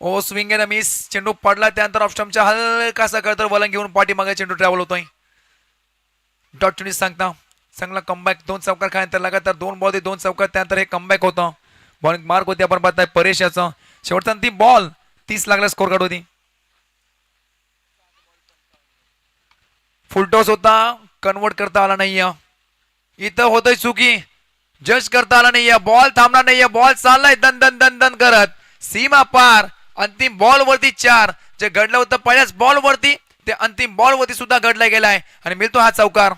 Oh swing and miss. चेंडू पडला त्यानंतर ऑफ स्टंपच्या हलकासा करतर वलंग घेऊन पाठीमागे चेंडू ट्रॅव्हल होतोय. डॉट चुनीस सांगता चांगला कमबॅक. 2 चौकार खाल्यानंतर लगातार 2 बॉल 2 चौकार त्यानंतर हे कमबॅक होतं. बॉलिंग मार्क होती आपण पाहताय परेश याचं. शेवटचा अंतिम बॉल 30 लागला स्कोर कार्ड होती. फुलटॉस होता कन्वर्ट करता आला नाहीये. इथं होतोय चुकी. जज करता आला नाहीये. बॉल थांबला नाहीये. बॉल चाललाय दन दन दन दन करत सीमा पार. अंतिम बॉल वरती 4. जे घडलं होतं पहिल्याच बॉल वरती ते अंतिम बॉल वरती सुद्धा घडला गेलाय आणि मिळतो हा चौकार.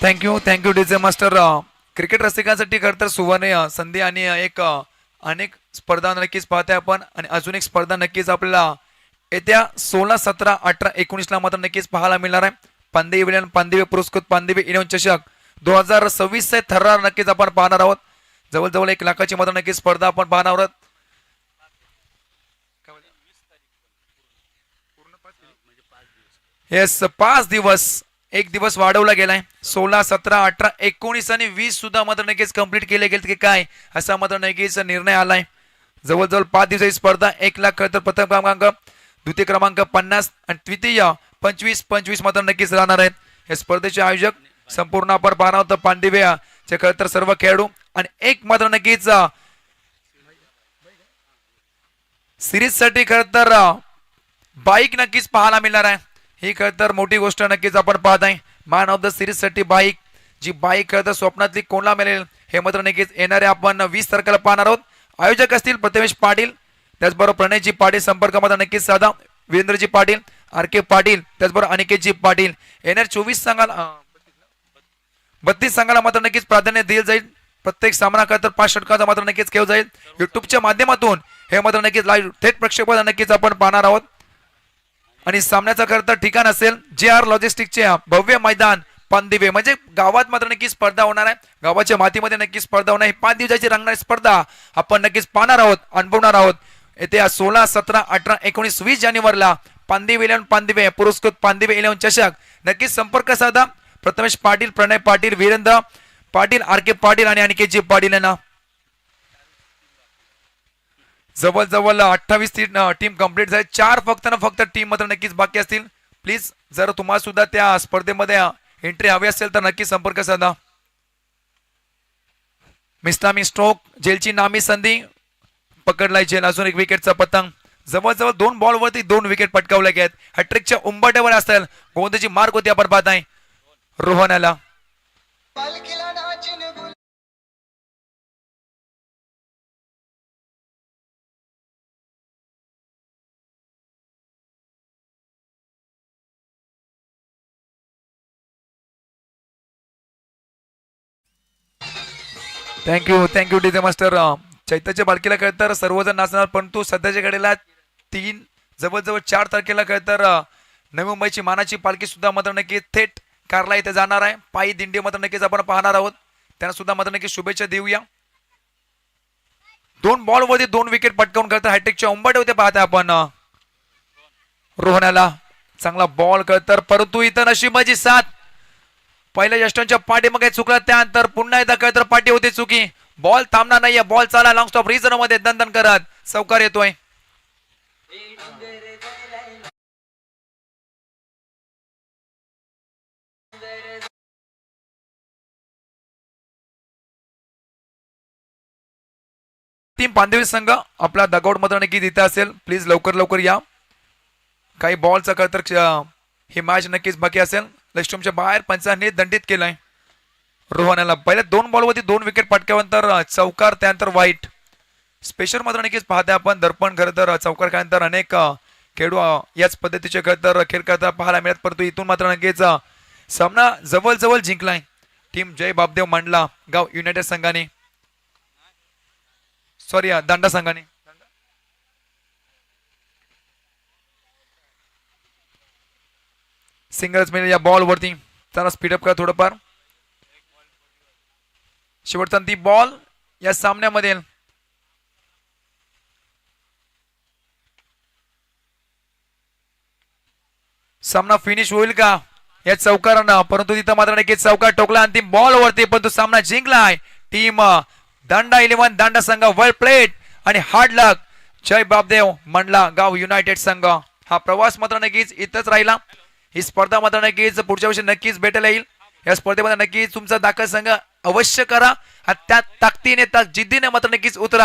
Thank you DJ master. क्रिकेट रसिकांसाठी खरं तर सुवर्ण संधी आणि एक अनेक स्पर्धा नक्कीच पाहते आपण आणि अजून एक स्पर्धा नक्कीच आपल्याला येत्या 16, 17, 18, 19 ला मात्र नक्कीच पाहायला मिळणार आहे. पांदेवे पुरस्कृत पांदेवे इलेव्हन चषक 2026 चे थरार नक्कीच आपण पाहणार आहोत. जवळजवळ 1 लाखाची मात्र नक्कीच स्पर्धा आपण पाहणार आहोत. येस 5 दिवस. 1 दिवस वाढवला गेलाय. 16, 17, 18, 19 आणि 20 सुद्धा मात्र नक्कीच कंप्लीट केले गेले की काय असा मात्र नक्कीच निर्णय आलाय. जवळजवळ 5 दिवसाची स्पर्धा. 1 लाख खरं तर प्रथम क्रमांक, द्वितीय क्रमांक 50 आणि तृतीय 25 मात्र नक्कीच राहणार आहेत. या स्पर्धेचे आयोजक संपूर्ण आपण पाहणार आहोत पांडिवे चे खरं तर सर्व खेळाडू आणि एक मात्र नक्कीच सिरीज साठी खरं तर बाईक नक्कीच पाहायला मिळणार आहे. ही खरं तर मोठी गोष्ट नक्कीच आपण पाहत आहे. मॅन ऑफ द सिरीज साठी बाईक. जी बाईक खरं तर स्वप्नातली कोणाला मिळेल हे मात्र नक्कीच येणारे आपण 20 तारखेला पाहणार आहोत. आयोजक असतील प्रथमेश पाटील, त्याचबरोबर प्रणयजी पाटील. संपर्क मात्र नक्कीच साधा. वीरेंद्रजी पाटील, RK पाटील, त्याचबरोबर अनिकेतजी पाटील. येणार 24 संघाला 32 संघाला मात्र नक्कीच प्राधान्य दिले जाईल. प्रत्येक सामना खरं तर 5 षटकांचा मात्र नक्कीच खेळ जाईल. युट्यूबच्या माध्यमातून हे मात्र नक्कीच लाईव्ह थेट प्रक्षेपण नक्कीच आपण पाहणार आहोत. आणि सामन्याचं खरं तर ठिकाण असेल JR लॉजिस्टिकचे भव्य मैदान पांदिवे. म्हणजे गावात मात्र नक्की स्पर्धा होणार आहे. गावाच्या मातीमध्ये नक्की स्पर्धा होणार आहे. 5 दिवसाची रंगणारी स्पर्धा आपण नक्कीच पाहणार आहोत, अनुभवणार आहोत. येत्या 16, 17, 18, 19, 20 जानेवारीला पांदिवे पुरस्कृत पांदिवे इलेव्हन चषक. नक्कीच संपर्क साधा. प्रथमेश पाटील, प्रणय पाटील, वीरेंद्र पाटील, RK पाटील आणि अनिकेतजी पाटील यांना. जवळजवळ 28 टीम कंप्लीट झाली. 4 फक्त टीम मात्र नक्कीच बाकी असतील. प्लीज जर तुम्हाला सुद्धा त्या स्पर्धेमध्ये एंट्री हवी असेल तर नक्की संपर्क साधा. मिस्टामी स्ट्रोक. जेलची नामी संधी. पकडलाय जेल. अजून एक विकेटचा पतंग. जवळजवळ 2 बॉल वरती 2 विकेट पटकावल्या गेल्यात. हॅट्रिकच्या उंबरठ्यावर असतील. गोंदची मार्क होती आपण पाहत आहे रोहन याला. Thank you DJ master. चैत्याच्या बालकीला कळत तर सर्वजण नाचणार, परंतु सध्याच्या घडीला 3 जवळजवळ 4 तारखेला कळत तर नवी मुंबईची मानाची पालखी सुद्धा मात्र नक्की थेट कारला इथे जाणार आहे. पायी दिंडी मात्र नक्कीच आपण पाहणार आहोत. त्यांना सुद्धा मात्र नक्की शुभेच्छा देऊया. 2 बॉल वरती 2 विकेट पटकावून करतात. हॅट्रिकच्या उंबरठ्या होते पाहता आपण रोहनाला. चांगला बॉल करतात, परंतु इथं नशिबाची साथ. पहिल्या यष्टांच्या पाठी मग चुकला, त्यानंतर पुन्हा एकदा कळतर पाठी होते चुकी. बॉल थांबणार नाहीये. बॉल चाला लॉंग स्टॉप रिझन मध्ये दन करत चौकार येतोय. टीम पांदेवी संघ आपला डगआउट मध्ये नक्की तिथे असेल. प्लीज लवकर या. काही बॉलचा कळतर ही मॅच नक्कीच बाकी असेल. लेस्टमच्या बाहेर पंचांनी दंडित केलाय रोहनाला. पहिल्या 2 बॉल वरती 2 विकेट पटकावल्यानंतर चौकार, त्यानंतर वाईट. स्पेशल मात्र नक्कीच पाहते आपण दर्पण. खरं तर चौकार खाल्यानंतर अनेक खेळाडू याच पद्धतीचे खरं तर खेळ करता पाहायला मिळत, परंतु इथून मात्र नक्कीच सामना जवळ जिंकलाय टीम जय बापदेव मंडला गाव युनायटेड संघाने. सॉरी दांडा संघाने. सिंगल्स मिळेल या बॉल वरती. चला स्पीडअप करा थोडंफार. शेवटचा अंतिम बॉल या सामन्यामध्ये. सामना फिनिश होईल का या चौकारानं, परंतु तिथं मात्र नक्कीच चौकार टोकला अंतिम बॉल वरती, परंतु सामना जिंकलाय टीम दांडा 11 दांडा संघ. वेल प्लेड आणि हार्ड लक. जय बापदेव मंडला गाव युनायटेड संघ. हा प्रवास मात्र नक्कीच इथंच राहिला. ही स्पर्धा मात्र नक्कीच पुढच्या वर्षी नक्कीच भेटायला येईल. या स्पर्धेमध्ये नक्कीच तुमचा दाखल संघ अवश्य करा. त्या ताकदीने त्या जिद्दीने मात्र नक्कीच उतरा.